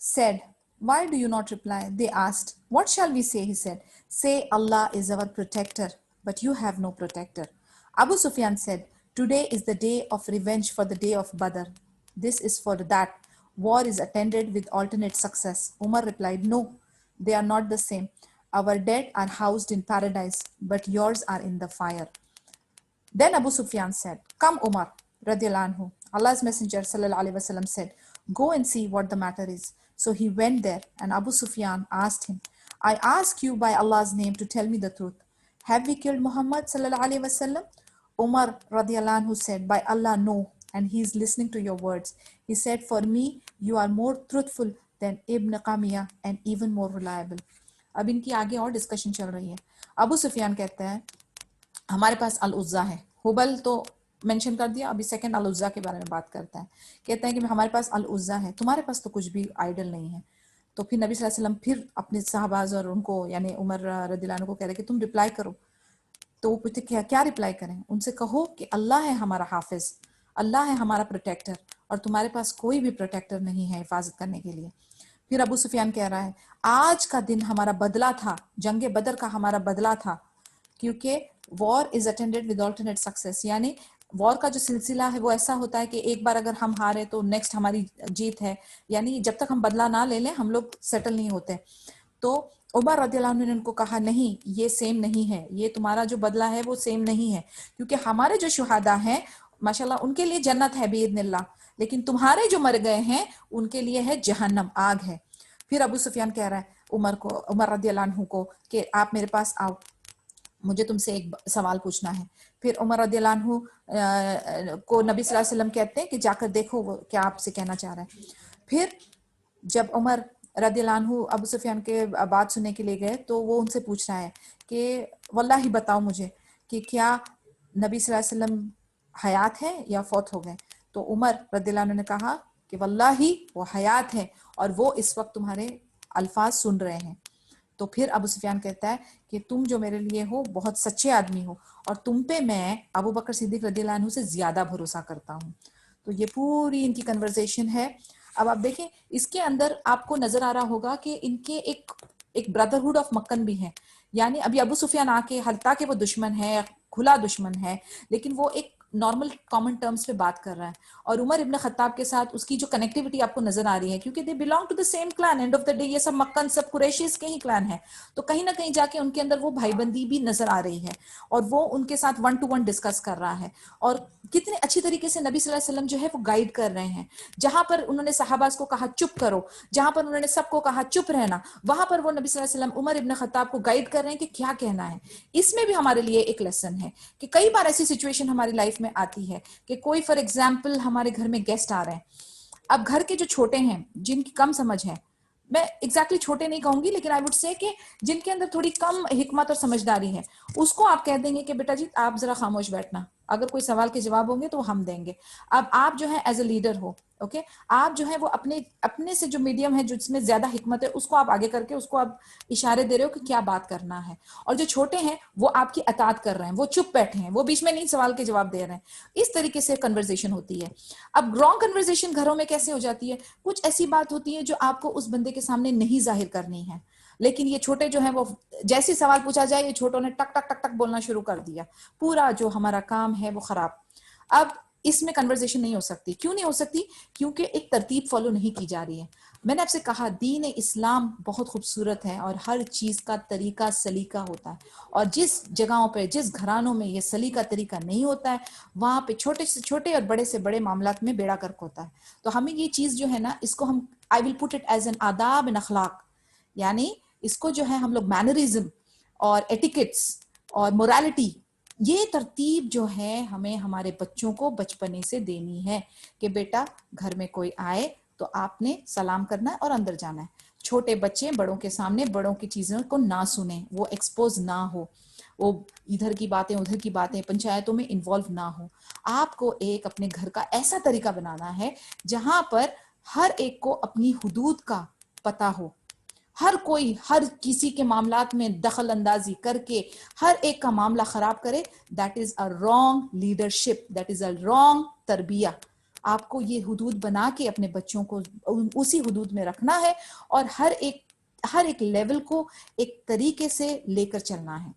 [SPEAKER 1] said, Why do you not reply? They asked, What shall we say? He said, Say Allah is our protector, but you have no protector. Abu Sufyan said, Today is the day of revenge for the day of Badr. This is for that. War is attended with alternate success. Umar replied, No, they are not the same. Our dead are housed in paradise, but yours are in the fire. Then Abu Sufyan said, Come Umar, radiallahu anhu. Allah's Messenger sallallahu alaihi wasallam said, Go and see what the matter is. So he went there and Abu Sufyan asked him, I ask you by Allah's name to tell me the truth. Have we killed Muhammad sallallahu alaihi wasallam? Umar radiallahu anhu said, By Allah, no. And he is listening to your words. He said, For me, you are more truthful than Ibn Qamiya and even more reliable. अब इनकी आगे और discussion चल रही है. अबू सुफियान कहता है, हमारे पास अल उज़्ज़ा है. हुबल तो मेंशन कर दिया, अभी सेकंड अल उज़्ज़ा के बारे में बात करता है. कहता है कि हमारे पास अल उज़्ज़ा है, तुम्हारे पास तो कुछ भी आइडल नहीं है. तो फिर नबी सल्लल्लाहु अलैहि वसल्लम फिर अपने सहाबाज और उनको यानी उमर रदियल्लाहु अन्हु को कह रहे कि तुम रिप्लाई करो. तो वो पूछते क्या क्या रिप्लाई करें? उनसे कहो कि अल्लाह है हमारा हाफिज, अल्लाह है हमारा प्रोटेक्टर, और तुम्हारे पास कोई भी प्रोटेक्टर नहीं है हिफाजत करने के लिए. फिर अबू सुफियान कह रहा है, आज का दिन हमारा बदला था, जंग बदर का हमारा बदला था, क्योंकि war is attended with alternate success. यानी वॉर का जो सिलसिला है वो ऐसा होता है कि एक बार अगर हम हारे तो नेक्स्ट हमारी जीत है, यानी जब तक हम बदला ना ले लें हम लोग सेटल नहीं होते. तो उमर रदियल्लाहु अन्हु ने उनको कहा, नहीं ये सेम नहीं है, ये तुम्हारा जो बदला है वो सेम नहीं है, क्योंकि हमारे जो शुहादा हैं माशाल्लाह उनके लिए जन्नत है बिइज़्निल्लाह, लेकिन तुम्हारे जो मर गए हैं उनके लिए है जहन्नम, आग है. फिर अबू सुफियान कह रहा है उमर रदियल्लाहु अन्हु को कि आप मेरे पास आओ, मुझे तुमसे एक सवाल पूछना है. फिर उमर रदियल्लाहु अन्हु को नबी सल्लल्लाहु अलैहि वसल्लम कहते हैं कि जाकर देखो वो क्या आपसे कहना चाह रहा है. फिर जब उमर रदियल्लाहु अन्हु अबू सुफियान के बात सुनने के लिए गए तो वो उनसे पूछ रहा है कि वल्लाही बताओ मुझे कि क्या नबी सल्लल्लाहु अलैहि वसल्लम हयात है या फौत हो गए? तो उमर रदियल्लाहु अन्हु ने कहा कि वल्लाही वो हयात है और वो इस वक्त तुम्हारे अल्फाज सुन रहे हैं. तो फिर अबू सुफियान कहता है कि तुम जो मेरे लिए हो बहुत सच्चे आदमी हो, और तुम पे मैं अबू बकर सिद्दीक रदियल्लाहु अन्हु से ज्यादा भरोसा करता हूँ. तो ये पूरी इनकी कन्वर्सेशन है. अब आप देखें इसके अंदर आपको नजर आ रहा होगा कि इनके एक ब्रदरहुड ऑफ मक्कन भी है. यानी अभी अबू सुफियान आके हल्ता के वो दुश्मन है, खुला दुश्मन है, लेकिन वो एक नॉर्मल कॉमन टर्म्स पे बात कर रहा है. और उमर इब्न खत्ताब के साथ उसकी जो कनेक्टिविटी आपको नजर आ रही है, क्योंकि they belong to the same clan. End of the day ये सब मक्कन सब कुरैशीज के ही क्लैन है, तो कहीं ना कहीं जाके उनके अंदर वो भाईबंदी भी नजर आ रही है, और वो उनके साथ वन टू वन डिस्कस कर रहा है. और कितने अच्छी तरीके से नबी सल्लल्लाहु अलैहि वसल्लम जो है वो गाइड कर रहे हैं. जहां पर उन्होंने सहाबाज को कहा चुप करो, जहां पर उन्होंने सबको कहा चुप रहना, वहां पर वो नबी सल्लल्लाहु अलैहि वसल्लम उमर इब्न खत्ताब को गाइड कर रहे हैं कि क्या कहना है. इसमें भी हमारे लिए एक लेसन है कि कई बार ऐसी सिचुएशन हमारी लाइफ में आती है कि कोई फॉर एग्जाम्पल हमारे घर में गेस्ट आ रहे हैं. अब घर के जो छोटे हैं जिनकी कम समझ है, मैं एग्जैक्टली छोटे नहीं कहूंगी लेकिन आई वुड से कि जिनके अंदर थोड़ी कम हिकमत और समझदारी है, उसको आप कह देंगे कि बेटा जी आप जरा खामोश बैठना, अगर कोई सवाल के जवाब होंगे तो हम देंगे. अब आप जो है एज ए लीडर हो, ओके, आप जो है वो अपने अपने से जो मीडियम है जिसमें ज्यादा हिकमत है उसको आप आगे करके उसको आप इशारे दे रहे हो कि क्या बात करना है, और जो छोटे हैं वो आपकी अतात कर रहे हैं, वो चुप बैठे हैं, वो बीच में नहीं सवाल के जवाब दे रहे हैं. इस तरीके से कन्वर्सेशन होती है. अब रॉन्ग कन्वर्सेशन घरों में कैसे हो जाती है? कुछ ऐसी बात होती है जो आपको उस बंदे के सामने नहीं जाहिर करनी है, लेकिन ये छोटे जो हैं वो जैसे सवाल पूछा जाए ये छोटों ने टक टक टक टक बोलना शुरू कर दिया, पूरा जो हमारा काम है वो खराब. अब इसमें कन्वर्सेशन नहीं हो सकती. क्यों नहीं हो सकती? क्योंकि एक तरतीब फॉलो नहीं की जा रही है. मैंने आपसे कहा दीन इस्लाम बहुत खूबसूरत है और हर चीज का तरीका सलीका होता है, और जिस जगहों पे जिस घरानों में ये सलीका तरीका नहीं होता है वहां पे छोटे से छोटे और बड़े से बड़े मामलात में बेड़ा गर्क होता है. तो हमें ये चीज जो है ना, इसको हम I will put it as an adab and akhlaq, यानी इसको जो है हम लोग मैनरिज्म और एटिकेट्स और मोरालिटी, ये तरतीब जो है हमें हमारे बच्चों को बचपने से देनी है कि बेटा घर में कोई आए तो आपने सलाम करना है और अंदर जाना है. छोटे बच्चे बड़ों के सामने बड़ों की चीजों को ना सुने, वो एक्सपोज ना हो, वो इधर की बातें उधर की बातें पंचायतों में इन्वॉल्व ना हो। आपको एक अपने घर का ऐसा तरीका बनाना है जहां पर हर एक को अपनी हुदूद का पता हो, हर कोई हर किसी के मामलात में दखल अंदाजी करके हर एक का मामला खराब करे, that is a wrong leadership, that is a wrong तरबिया। आपको ये हुदूद बना के अपने बच्चों को उसी हुदूद में रखना है और हर एक लेवल को एक तरीके से लेकर चलना है।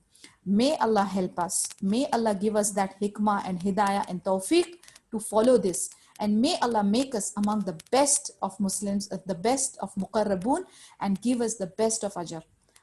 [SPEAKER 1] May Allah help us. May Allah give us that hikmah and hidayah and tawfiq to follow this. And may Allah make us among the best of Muslims, the best of muqarrabun, and give us the best of ajr.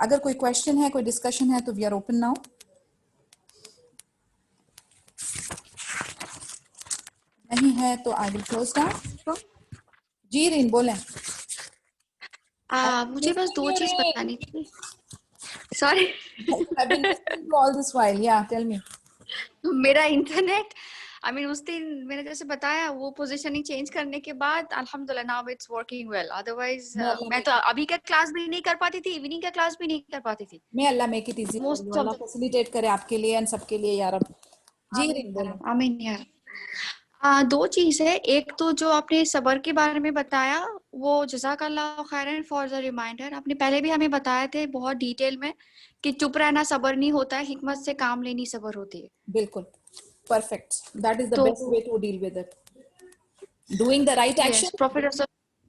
[SPEAKER 1] अगर कोई question है, कोई discussion है, तो we are open now. नहीं है तो I will close down. जी रीन बोलें.
[SPEAKER 2] मुझे बस 2 चीज बतानी थी. Sorry.
[SPEAKER 1] I've been listening to all this while. Yeah, tell me.
[SPEAKER 2] मेरा इंटरनेट उस दिन मैंने जैसे बताया वो पोजीशनिंग चेंज करने के बाद अल्हम्दुलिल्लाह now it's working well. Otherwise मैं तो अभी का क्लास भी नहीं कर पाती थी, इवनिंग का क्लास भी नहीं कर पाती थी.
[SPEAKER 1] मैं अल्लाह make it easy for you, अल्लाह फैसिलिटेट करे आपके लिए एंड सबके लिए या रब. जी रीन बोलो.
[SPEAKER 2] आमीन यार. 2 चीज है. एक तो जो आपने सबर के बारे में बताया, वो जज़ाकल्लाह खैरन फॉर द रिमाइंडर. आपने पहले भी हमें बताए थे बहुत डिटेल में कि चुप रहना सबर नहीं होता है, हिकमत से काम लेनी सबर होती है.
[SPEAKER 1] बिल्कुल perfect. That is the best way to deal with it. Doing the right action.
[SPEAKER 2] Yes, Prophet.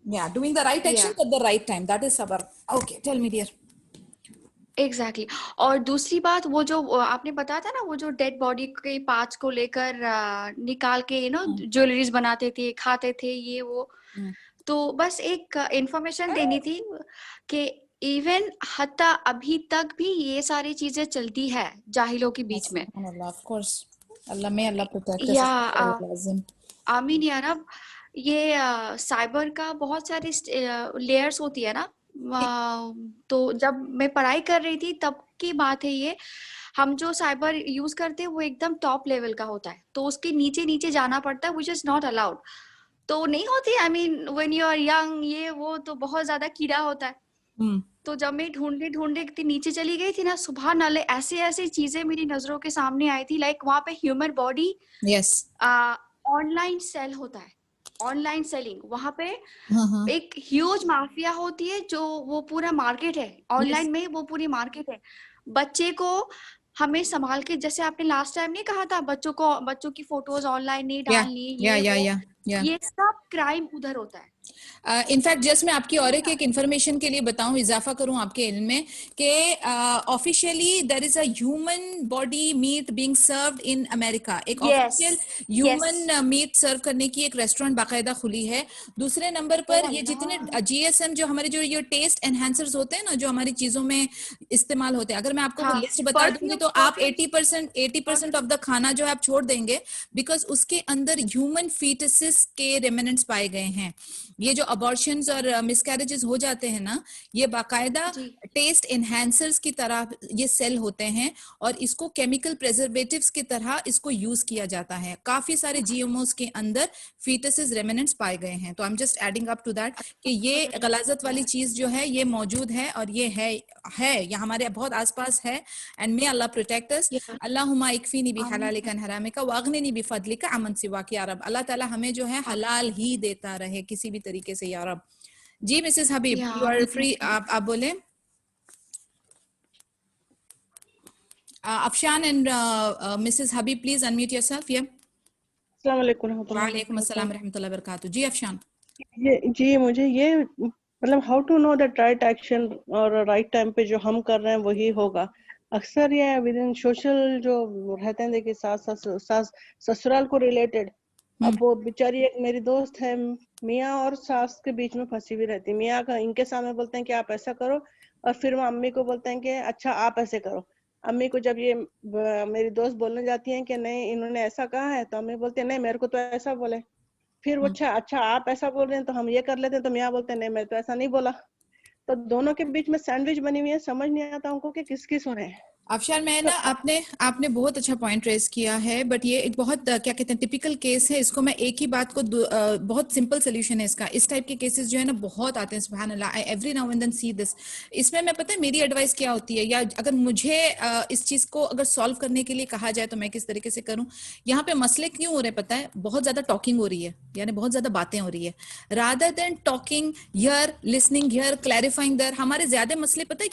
[SPEAKER 1] Yeah, doing the right action at the right time. That is sabr. Okay, tell me dear.
[SPEAKER 2] Exactly. और दूसरी बात, वो जो आपने बताया था ना, वो जो डेड बॉडी के पार्ट्स को लेकर निकाल के ज्वेलरीज बनाते थे, खाते थे, ये वो. तो बस एक इंफॉर्मेशन देनी थी कि इवन हत्ता अभी तक भी ये सारी चीजें चलती है जाहिलों के बीच में.
[SPEAKER 1] Of course. अल्लाह में अल्लाह प्रोटेक्ट
[SPEAKER 2] या
[SPEAKER 1] लाजिम.
[SPEAKER 2] आमीन या रब. ये साइबर का बहुत सारी लेयर्स होती है ना. तो जब मैं पढ़ाई कर रही थी तब की बात है ये. हम जो साइबर यूज करते हैं वो एकदम टॉप लेवल का होता है, तो उसके नीचे नीचे जाना पड़ता है, व्हिच इज नॉट अलाउड. तो नहीं होती व्हेन यू आर यंग, ये वो तो बहुत ज्यादा कीड़ा होता है. तो जब मैं ढूंढते इतनी नीचे चली गई थी ना, सुभान अल्लाह, ऐसे ऐसी चीजें मेरी नजरों के सामने आई थी. लाइक वहां पे human body,
[SPEAKER 1] yes,
[SPEAKER 2] online sale होता है, ऑनलाइन सेलिंग. वहां पे एक ह्यूज माफिया होती है, जो वो पूरा मार्केट है ऑनलाइन में, वो पूरी मार्केट है. बच्चे को हमें संभाल के, जैसे आपने लास्ट टाइम नहीं कहा था बच्चों की फोटोज ऑनलाइन नहीं डालनी, ये सब क्राइम उधर होता है.
[SPEAKER 1] इनफैक्ट जस्ट मैं आपकी और एक इंफॉर्मेशन के लिए बताऊं, इजाफा करूं आपके इल्म में कि officially there is a human body meat being served in America. एक ऑफिशियल ह्यूमन मीट सर्व करने की एक रेस्टोरेंट बाकायदा खुली है. दूसरे नंबर पर ये जितने जीएसएम जो हमारे जो ये टेस्ट एनहांसर्स होते हैं ना, जो हमारी चीजों में इस्तेमाल होते हैं, अगर मैं आपको लिस्ट बता दूंगी तो आप 80% ऑफ द खाना जो है आप छोड़ देंगे, बिकॉज उसके अंदर ह्यूमन फीटसेस के रेमिनेंट्स पाए गए हैं. ये जो अबॉर्शंस और मिसकैरेजेस हो जाते हैं ना, ये बाकायदा टेस्ट एनहांसर्स की तरह ये सेल होते हैं और इसको केमिकल प्रिजर्वेटिव्स की तरह इसको यूज किया जाता है. काफी सारे जीएमओस के अंदर फीटसेस रेमिनेंट्स पाए गए हैं. तो I am just adding up to that कि ये गलाजत वाली चीज जो है ये मौजूद है और ये है ये हमारे बहुत आसपास है. And may Allah protect us. अल्लाहुम्मा इकफीनी बिहलालिका व हरामिका व अगनिनी बिफदलिका अमन सिवाक या रब. अल्लाह ताला हमें जो है हलाल ही देता रहे किसी भी तरीके से या रब. जी Mrs Habib, you are free, आप बोले. Afshan and Mrs Habib, please unmute yourself. या
[SPEAKER 3] अस्सलाम वालेकुम
[SPEAKER 1] रहमतुल्लाहि व बरकातहू. जी अफशान.
[SPEAKER 3] जी मुझे ये how to know that right action और राइट टाइम पे जो हम कर रहे हैं वही होगा. अक्सर ये विद इन सोशल जो रहते हैं, देखिए सास ससुराल को रिलेटेड. अब वो बेचारी एक मेरी दोस्त है, मियाँ और सास के बीच में फंसी हुई रहती है. मियाँ का इनके सामने बोलते हैं कि आप ऐसा करो, और फिर वो अम्मी को बोलते हैं कि अच्छा आप ऐसे करो. अम्मी को जब ये मेरी दोस्त बोलने जाती हैं कि नहीं इन्होंने ऐसा कहा है, तो अम्मी बोलते हैं नहीं मेरे को तो ऐसा बोले. फिर वो अच्छा आप ऐसा बोल रहे हैं तो हम ये कर लेते हैं, तो मियाँ बोलते हैं नहीं मैं तो ऐसा नहीं बोला. तो दोनों के बीच में सैंडविच बनी हुई है, समझ नहीं आता उनको कि किसकी सुने.
[SPEAKER 1] अफशार, मैं ना आपने बहुत अच्छा पॉइंट रेज किया है, बट ये एक बहुत क्या कहते हैं टिपिकल केस है। इसको मैं एक ही बात को बहुत सिंपल सोल्यूशन है इसका। इस टाइप के केसेस जो है ना बहुत आते हैं, सुभान अल्लाह, I every now and then see this. इसमें मैं पता है मेरी एडवाइस क्या होती है, या अगर मुझे इस चीज को अगर सॉल्व करने के लिए कहा जाए तो मैं किस तरीके से करूं। यहाँ पे मसले क्यों हो रहे हैं पता है, बहुत ज्यादा टॉकिंग हो रही है, यानी बहुत ज्यादा बातें हो रही है, rather than talking here, listening here, clarifying there. हमारे ज्यादा मसले पता है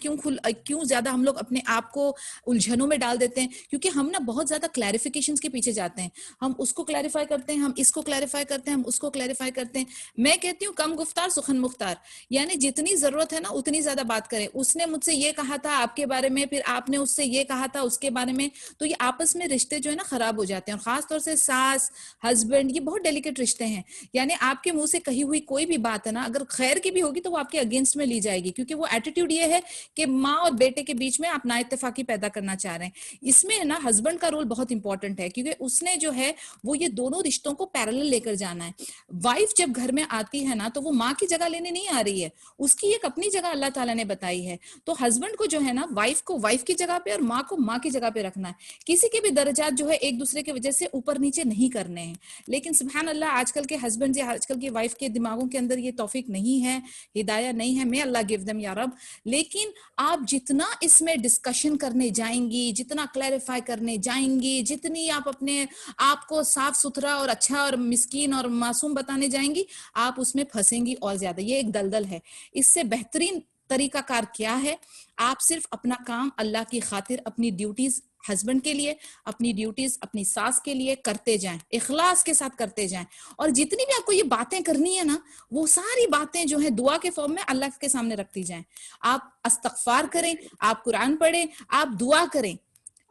[SPEAKER 1] क्यों ज्यादा हम लोग अपने आप को उलझनों में डाल देते हैं, क्योंकि हम ना बहुत ज्यादा क्लैरिफिकेशंस के पीछे जाते हैं। हम उसको क्लैरिफाई करते हैं, हम इसको क्लैरिफाई करते हैं, हम उसको क्लैरिफाई करते हैं। मैं कहती हूँ कम गुफ्तार सुखन मुख्तार, यानी जितनी जरूरत है ना उतनी ज्यादा बात करें। उसने मुझसे ये कहा था आपके बारे में, फिर आपने उससे ये कहा था उसके बारे में, तो ये आपस में रिश्ते जो है ना खराब हो जाते हैं। और खासतौर से सास हस्बैंड, ये बहुत डेलिकेट रिश्ते हैं। यानी आपके मुंह से कही हुई कोई भी बात है ना, अगर खैर की भी होगी तो वो आपके अगेंस्ट में ली जाएगी, क्योंकि वो एटीट्यूड ये है कि माँ और बेटे के बीच में आप ना इत्तेफाकी पैदा करना चाह रहे हैं। इसमें ना हस्बैंड का रोल बहुत इंपॉर्टेंट है, क्योंकि उसने जो है वो ये दोनों रिश्तों को पैरेलल लेकर जाना है। वाइफ जब घर में आती है ना तो वो माँ की जगह लेने नहीं आ रही है, उसकी एक अपनी जगह अल्लाह ताला ने बताई है। तो हस्बैंड को जो है ना वाइफ को वाइफ की जगह पे और माँ को माँ की जगह पे रखना है। किसी के भी दर्जात जो है एक दूसरे की वजह से ऊपर नीचे नहीं करने हैं। लेकिन सुभान अल्लाह आजकल के हस्बैंड या आजकल की वाइफ के दिमागों के अंदर ये तौफीक नहीं है, हिदायत नहीं है। मैं अल्लाह गिव देम या रब। लेकिन आप जितना इसमें डिस्कशन करने जाएंगी, जितना क्लैरिफाई करने जाएंगी, जितनी आप अपने आप को साफ सुथरा और अच्छा और मिस्कीन और मासूम बताने जाएंगी, आप उसमें फंसेंगी और ज्यादा। ये एक दलदल है। इससे बेहतरीन तरीकाकार क्या है, आप सिर्फ अपना काम अल्लाह की खातिर, अपनी ड्यूटीज हस्बैंड के लिए, अपनी ड्यूटीज अपनी सास के लिए करते जाएं, इखलास के साथ करते जाएं। और जितनी भी आपको ये बातें करनी है ना, वो सारी बातें जो है दुआ के फॉर्म में अल्लाह के सामने रखती जाएं। आप अस्तगफार करें, आप कुरान पढ़ें, आप दुआ करें।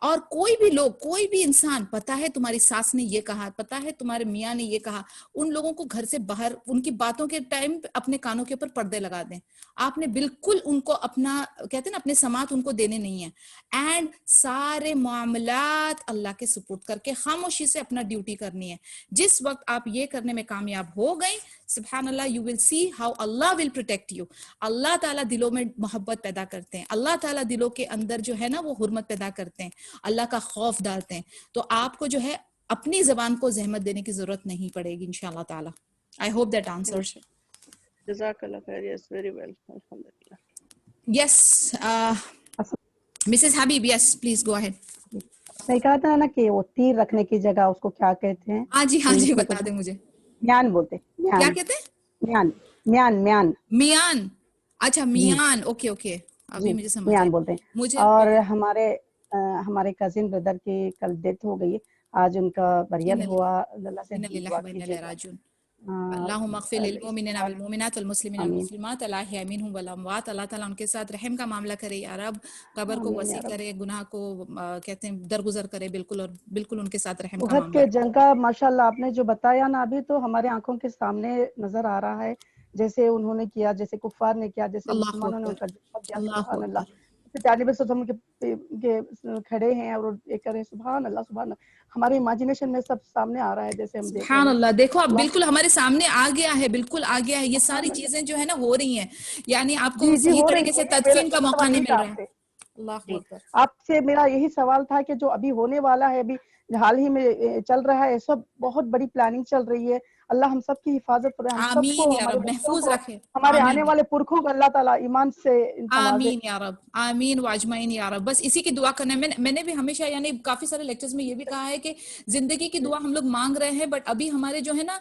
[SPEAKER 1] और कोई भी लोग, कोई भी इंसान, पता है तुम्हारी सास ने ये कहा, पता है तुम्हारे मियाँ ने ये कहा, उन लोगों को घर से बाहर उनकी बातों के टाइम अपने कानों के ऊपर पर्दे लगा दें। आपने बिल्कुल उनको अपना, कहते हैं ना, अपने समात उनको देने नहीं है। एंड सारे मामलात अल्लाह के सुपुर्द करके खामोशी से अपना ड्यूटी करनी है। जिस वक्त आप ये करने में कामयाब हो गए, सुभान अल्लाह, यू विल सी हाउ अल्लाह विल प्रोटेक्ट यू। अल्लाह ताला दिलों में मोहब्बत पैदा करते हैं, अल्लाह ताला दिलों के अंदर जो है ना वो हुर्मत पैदा करते हैं, अल्लाह का खौफ डालते हैं। तो आपको जो है अपनी जबान को जहमत देने की जरूरत नहीं पड़ेगी इंशाअल्लाह ताला। I hope that answers.
[SPEAKER 3] जज़ाकल्लाह खैर, यस, वेरी वेल, अल्हम्दुलिल्लाह।
[SPEAKER 1] Yes, Mrs Habib, yes please go ahead.
[SPEAKER 4] मैं कहा था ना कि वो तीर रखने की जगह उसको क्या कहते हैं?
[SPEAKER 1] हाँ जी
[SPEAKER 4] इंग्लिश में
[SPEAKER 1] बता
[SPEAKER 4] कुछ
[SPEAKER 1] दे मुझे।
[SPEAKER 4] म्यान बोलते हैं,
[SPEAKER 1] क्या
[SPEAKER 4] म्यान,
[SPEAKER 1] कहते हैं?
[SPEAKER 4] म्यान, म्यान, म्यान।
[SPEAKER 1] मियान। अच्छा
[SPEAKER 4] जी
[SPEAKER 1] मियान, ओके ओके, अभी
[SPEAKER 4] जी,
[SPEAKER 1] मुझे समझ
[SPEAKER 4] म्यान
[SPEAKER 1] आया।
[SPEAKER 4] बोलते हैं।
[SPEAKER 1] मुझे
[SPEAKER 4] और हमारे कजिन ब्रदर की कल डेथ हो गई है, आज उनका बरियल हुआ, अल्लाह से
[SPEAKER 1] इन्ना लिल्लाहि
[SPEAKER 4] दुआ
[SPEAKER 1] व इन्ना इलैहि
[SPEAKER 4] कीजिएगा।
[SPEAKER 1] राजिऊन। अल्लाहुम्मा अग़फिर लिल मुमिनीना वल मुमिनात वल मुस्लिमीना वल
[SPEAKER 4] आमीन,
[SPEAKER 1] मुस्लिमात अल अहया मिनहुम वल अमवात। अल्लाह ताला उनके साथ रहम का मामला करे या रब, कब्र को
[SPEAKER 4] आमीन
[SPEAKER 1] वसी
[SPEAKER 4] या रब।
[SPEAKER 1] करे, गुनाह को कहते हैं दरगुजर करे बिल्कुल, और बिल्कुल उनके साथ रहम का
[SPEAKER 4] उहद
[SPEAKER 1] मामला
[SPEAKER 4] के
[SPEAKER 1] करे।
[SPEAKER 4] जंग का माशाल्लाह आपने जो बताया ना, अभी तो हमारे आंखों के सामने नजर आ रहा है, जैसे उन्होंने किया, जैसे कुफार ने किया, जैसे
[SPEAKER 1] अल्लाहु
[SPEAKER 4] मुसलमानों ने
[SPEAKER 1] अकबर,
[SPEAKER 4] उनका जवाब दिया।
[SPEAKER 1] अल्लाहु
[SPEAKER 4] सुभान अल्लाह।
[SPEAKER 1] अकबर।
[SPEAKER 4] जानिब से हम के खड़े हैं और ये करें, सुभान अल्लाह, सुभान अल्लाह। हमारे इमेजिनेशन में सब सामने आ रहा है, जैसे हम देख रहे
[SPEAKER 1] सुभान
[SPEAKER 4] हैं।
[SPEAKER 1] अल्लाह, देखो अब
[SPEAKER 4] अल्लाह,
[SPEAKER 1] बिल्कुल हमारे सामने आ गया है, बिल्कुल आ गया है। ये सारी
[SPEAKER 4] सुभान अल्लाह।
[SPEAKER 1] चीजें जो है ना हो रही हैं, यानी आपको
[SPEAKER 4] जी जी,
[SPEAKER 1] सही
[SPEAKER 4] हो
[SPEAKER 1] तरीके
[SPEAKER 4] रही
[SPEAKER 1] से
[SPEAKER 4] है।
[SPEAKER 1] तदफीन का
[SPEAKER 4] मेरा
[SPEAKER 1] मौका
[SPEAKER 4] सवाल
[SPEAKER 1] नहीं
[SPEAKER 4] यही
[SPEAKER 1] मिल
[SPEAKER 4] था
[SPEAKER 1] रहा है।
[SPEAKER 4] आपसे।
[SPEAKER 1] अल्लाहु
[SPEAKER 4] जी,
[SPEAKER 1] अकबर।
[SPEAKER 4] आपसे मेरा यही सवाल था कि जो अभी होने वाला है, अभी हाल ही में चल रहा है, सब बहुत बड़ी प्लानिंग चल रही है। अल्लाह हम सब की हिफाजत करे, हम सबको,
[SPEAKER 1] आमीन या
[SPEAKER 4] हमारे
[SPEAKER 1] रब,
[SPEAKER 4] बच्चों
[SPEAKER 1] महफूज
[SPEAKER 4] को,
[SPEAKER 1] रखे।
[SPEAKER 4] हमारे आने
[SPEAKER 1] आमीन,
[SPEAKER 4] वाले पुरखों को अल्लाह ताला ईमान से नवाजे।
[SPEAKER 1] आमीन या रब, आमीन वाजमाइन या रब। बस इसी की दुआ करना है। मैंने भी हमेशा, यानी काफी सारे लेक्चर्स में ये भी कहा है कि जिंदगी की दुआ हम लोग मांग रहे हैं, बट अभी हमारे जो है ना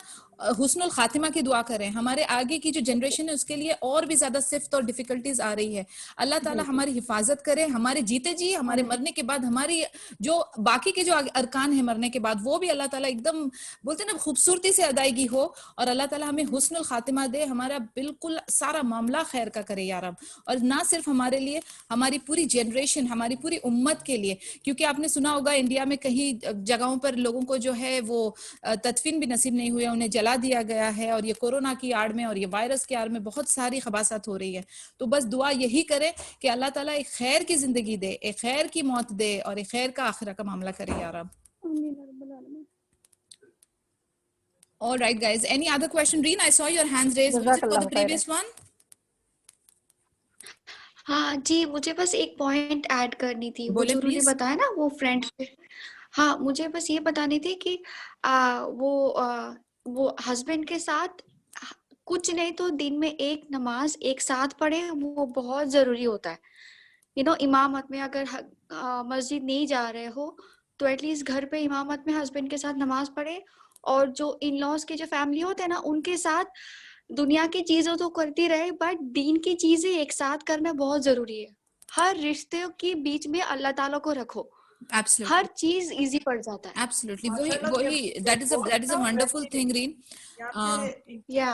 [SPEAKER 1] हुस्नुल खातिमा की दुआ करें। हमारे आगे की जो जनरेशन है उसके लिए और भी ज्यादा सिफ्त और डिफिकल्टीज आ रही है। अल्लाह ताला
[SPEAKER 4] जी जी,
[SPEAKER 1] हमारी हिफाजत करे, हमारे जीते जी, हमारे मरने के बाद, हमारी जो बाकी के जो अरकान है मरने के बाद, वो भी अल्लाह ताला एकदम बोलते हैं ना खूबसूरती से अदायगी हो। और अल्लाह ताला हमें हुस्नुल खातिमा दे, हमारा बिल्कुल सारा मामला खैर का करे या रब। और ना सिर्फ हमारे लिए, हमारी पूरी जनरेशन, हमारी पूरी उम्मत के लिए। क्योंकि आपने सुना होगा इंडिया में कहीं जगहों पर लोगों को जो है वो तदफीन भी नसीब नहीं हुआ, उन्हें जला दिया गया है। और ये कोरोना की आड़ में और ये वायरस की आड़ में बहुत सारी खबासात हो रही है। तो बस दुआ यही करे कि अल्लाह ताला एक खैर की जिंदगी दे, एक खैर की मौत दे, और एक खैर का आखिरा का मामला करे या रब।
[SPEAKER 4] आमीन या रब्बल आलमीन।
[SPEAKER 1] All right, guys. Any other question? Reen, I saw your hands raised. Was it for
[SPEAKER 4] जज़ाकल्लाह
[SPEAKER 1] the
[SPEAKER 4] खैर।
[SPEAKER 1] previous one?
[SPEAKER 2] हाँ जी, मुझे बस एक पॉइंट ऐड करनी थी। वो
[SPEAKER 1] बोले
[SPEAKER 2] जो उन्होंने
[SPEAKER 1] प्लीज।
[SPEAKER 2] बताया ना वो फ्रेंड, हाँ मुझे बस ये बतानी थी कि वो हस्बैंड के साथ कुछ नहीं तो दिन में एक नमाज एक साथ पढ़े, वो बहुत जरूरी होता है। इमामत में अगर मस्जिद नहीं जा रहे हो तो एटलीस्ट घर पे इमामत में हस्बैंड के साथ नमाज पढ़े, और जो इन लॉज के जो फैमिली होते हैं ना उनके साथ दुनिया की चीजें तो करती रहे, बट दीन की चीजें एक साथ करना बहुत जरूरी है। हर रिश्ते के बीच में अल्लाह ताला को रखो,
[SPEAKER 1] एब्सोल्युटली,
[SPEAKER 2] हर चीज इजी पड़ जाता है।
[SPEAKER 1] एब्सोल्युटली, वही वही, that is a wonderful thing Reen.
[SPEAKER 2] या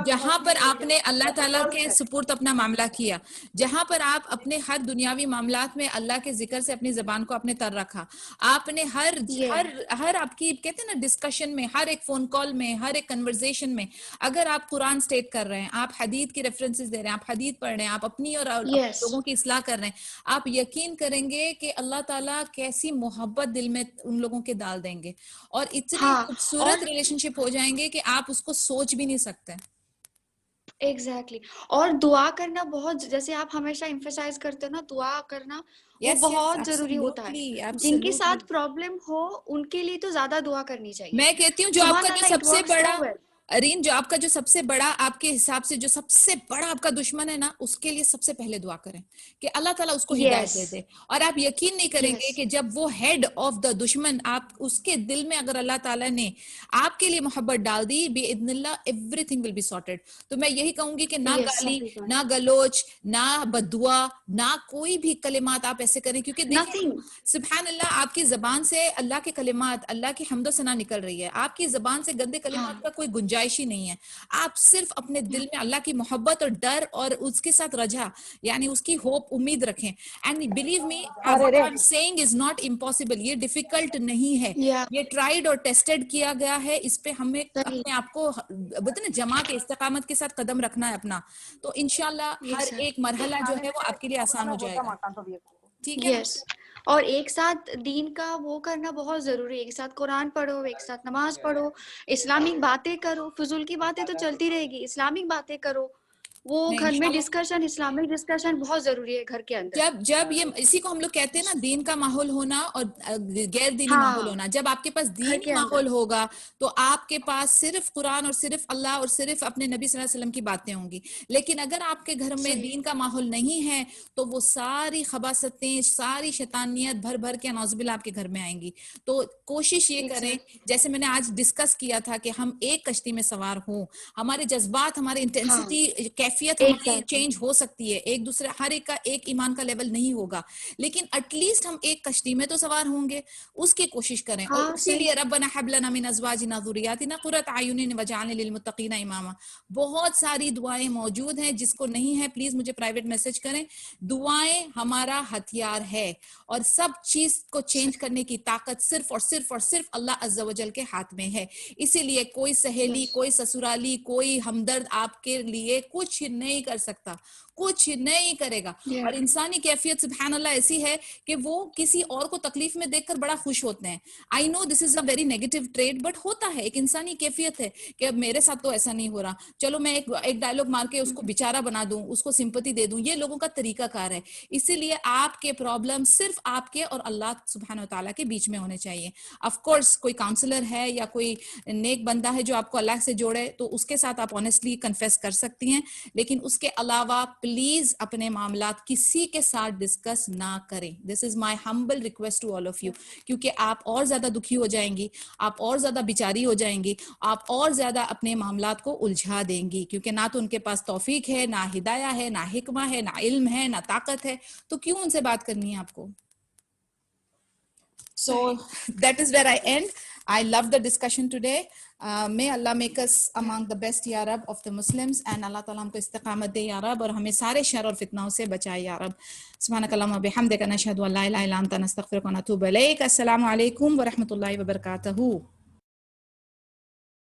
[SPEAKER 1] जहां पर आपने अल्लाह ताला के सुपुर्द अपना मामला किया, जहां पर आप अपने हर दुनियावी मामलात में अल्लाह के जिक्र से अपनी जबान को आपने तर रखा, आपने हर
[SPEAKER 2] ये
[SPEAKER 1] हर हर आपकी कहते हैं ना डिस्कशन में, हर एक फोन कॉल में, हर एक कन्वर्सेशन में, अगर आप कुरान स्टेट कर रहे हैं, आप हदीत की रेफरेंसेस दे रहे हैं, आप हदीत पढ़ रहे हैं, आप अपनी और अपने
[SPEAKER 2] यस
[SPEAKER 1] लोगों की इस्लाह कर रहे हैं, आप यकीन करेंगे कि अल्लाह ताला कैसी मोहब्बत दिल में उन लोगों के डाल देंगे और इतनी
[SPEAKER 2] हाँ,
[SPEAKER 1] खूबसूरत
[SPEAKER 2] और
[SPEAKER 1] रिलेशनशिप हो जाएंगे कि आप उसको सोच भी नहीं सकते।
[SPEAKER 2] एग्जैक्टली और दुआ करना बहुत, जैसे आप हमेशा एम्फेसाइज करते हो ना, दुआ करना वो
[SPEAKER 1] यस यस,
[SPEAKER 2] बहुत जरूरी होता है।
[SPEAKER 1] एब्सोल्युटली,
[SPEAKER 2] जिनके
[SPEAKER 1] एब्सोल्युटली।
[SPEAKER 2] साथ प्रॉब्लम हो उनके लिए तो ज्यादा दुआ करनी चाहिए।
[SPEAKER 1] मैं कहती हूँ जो आपका
[SPEAKER 2] सुभान
[SPEAKER 1] जो
[SPEAKER 2] अल्लाह, इट
[SPEAKER 1] सबसे
[SPEAKER 2] वर्क्स
[SPEAKER 1] बड़ा,
[SPEAKER 2] सो वेल।
[SPEAKER 1] अरीन, जो आपका जो सबसे बड़ा आपके हिसाब से जो सबसे बड़ा आपका दुश्मन है ना, उसके लिए सबसे पहले दुआ करें कि अल्लाह ताला उसको हिदायत
[SPEAKER 2] यस
[SPEAKER 1] दे दे। और आप यकीन नहीं करेंगे
[SPEAKER 2] यस
[SPEAKER 1] कि जब वो हेड ऑफ द दुश्मन, आप उसके दिल में अगर अल्लाह ताला ने आपके लिए मोहब्बत डाल दी, बिइज़्निल्लाह एवरीथिंग विल बी सॉर्टेड। तो मैं यही कहूंगी कि ना
[SPEAKER 2] यस,
[SPEAKER 1] गाली,
[SPEAKER 2] सही बात।
[SPEAKER 1] ना गलोच, ना बदुआ, ना कोई भी कलिमात आप ऐसे करें, क्योंकि देखिए
[SPEAKER 2] नथिंग।
[SPEAKER 1] सुभान अल्लाह, आपकी जबान से अल्लाह के कलिमात, अल्लाह की हम्दो सना निकल रही है, आपकी जबान से गंदे कलिमात
[SPEAKER 2] हाँ
[SPEAKER 1] का कोई गुंजाइश ही नहीं है। आप सिर्फ अपने दिल में अल्लाह की मोहब्बत और डर और उसके साथ रजा, यानी उसकी होप, उम्मीद रखें। एंड बिलीव मी,
[SPEAKER 4] अरे
[SPEAKER 1] व्हाट
[SPEAKER 4] रे
[SPEAKER 1] I am saying is not impossible, ये डिफिकल्ट नहीं है,
[SPEAKER 2] या
[SPEAKER 1] ये ट्राइड और टेस्टेड किया गया है। इस पे हमें
[SPEAKER 2] सही।
[SPEAKER 1] अपने आप को बोलते ना जमा के इस्तेकामत के साथ कदम रखना है अपना, तो इंशाल्लाह हर
[SPEAKER 2] यस सर।
[SPEAKER 1] एक मरहला जो है वो आपके लिए आसान हो जाएगा। ठीक है ना?
[SPEAKER 2] यस, और एक साथ दीन का वो करना बहुत जरूरी है। एक साथ कुरान पढ़ो, एक साथ नमाज पढ़ो, इस्लामिक बातें करो। फजूल की बातें तो चलती रहेगी, इस्लामिक बातें करो। वो
[SPEAKER 1] नहीं,
[SPEAKER 2] घर में डिस्कशन, इस्लामिक डिस्कशन बहुत जरूरी है घर के अंदर।
[SPEAKER 1] जब जब ये इसी को हम लोग कहते हैं ना, दीन का माहौल होना और गैर दीनी माहौल
[SPEAKER 2] हाँ,
[SPEAKER 1] होना। जब आपके पास
[SPEAKER 2] घर
[SPEAKER 1] दीनी
[SPEAKER 2] के अंदर।
[SPEAKER 1] माहौल होगा तो आपके पास सिर्फ कुरान और सिर्फ अल्लाह और सिर्फ अपने नबी सल्लल्लाहु अलैहि वसल्लम की बातें होंगी। लेकिन अगर आपके घर में
[SPEAKER 2] सही।
[SPEAKER 1] दीन का माहौल नहीं है तो वो सारी खबासतें, सारी शैतानियत भर भर के नौजुबिल्ला आपके घर में आएंगी। तो कोशिश ये करें,
[SPEAKER 2] एग्जैक्टली।
[SPEAKER 1] जैसे मैंने आज डिस्कस किया था, कि हम एक कश्ती में सवार हों। हमारे जज्बात, हमारी
[SPEAKER 2] हाँ
[SPEAKER 1] इंटेंसिटी, कैफियत हमारी
[SPEAKER 2] एग्जैक्टली।
[SPEAKER 1] चेंज हो सकती है, एक दूसरे, हर एक का एक ईमान का लेवल नहीं होगा, लेकिन एटलीस्ट हम एक कश्ती में तो सवार होंगे, उसकी कोशिश करें। और
[SPEAKER 2] हाँ
[SPEAKER 1] उसी
[SPEAKER 2] सही।
[SPEAKER 1] लिए रब्बना हब लना मिन अज़वाजिना ज़ुर्रिय्यातिना क़ुर्रता अयुनिन वजअलना लिल मुत्तक़ीना इमामा, बहुत सारी दुआएं मौजूद हैं। जिसको नहीं है प्लीज मुझे प्राइवेट मैसेज करें। दुआएं हमारा हथियार है और सब चीज को चेंज करने की ताकत सिर्फ और सिर्फ और सिर्फ अल्लाह अज़्ज़ा वजल के हाथ में है। इसीलिए कोई सहेली,
[SPEAKER 2] यस
[SPEAKER 1] कोई ससुराली, कोई हमदर्द आपके लिए कुछ नहीं कर सकता, कुछ नहीं करेगा।
[SPEAKER 2] या
[SPEAKER 1] और इंसानी कैफियत सुभान अल्लाह ऐसी है कि वो किसी और को तकलीफ में देखकर बड़ा खुश होते हैं। I know this is a very negative trade, but होता है, एक इंसानी कैफियत है कि अब मेरे साथ तो ऐसा नहीं हो रहा, चलो मैं एक डायलॉग मार के उसको बेचारा बना दूं, उसको सिंपैथी दे दूं। ये लोगों का तरीकाकार है। इसीलिए आपके प्रॉब्लम सिर्फ आपके और अल्लाह सुब्हान व तआला के बीच में होने चाहिए। ऑफ कोर्स कोई काउंसलर है या कोई नेक बंदा है जो आपको अल्लाह से जोड़े, तो उसके साथ आप ऑनेस्टली कन्फेस कर सकती हैं, लेकिन उसके अलावा प्लीज अपने मामलात किसी के साथ डिस्कस ना करें। This is my humble request to all of you, क्योंकि आप और ज्यादा दुखी हो जाएंगी, आप और ज्यादा बिचारी हो जाएंगी, आप और ज्यादा अपने मामलात को उलझा देंगी, क्योंकि ना तो उनके पास तौफीक है, ना हिदाया है, ना हिकमा है, ना इल्म है, ना ताकत है, तो क्यों उनसे बात करनी है आपको? So that is where I end. I love the discussion today. May Allah make us among the best Ya Rab of the Muslims, and Allah Ta'ala हमको इस्तिकामत दे या रब, और हमें सारे शर और फितनाओं से बचाए या रब। सुब्हानकल्लाहुम्मा बिहम्दिका नशहदु अल्ला इलाहा इल्ला अंता नस्तगफिरुका व नतूबु इलैक। अस्सलामु अलैकुम व रहमतुल्लाहि व बरकातहू।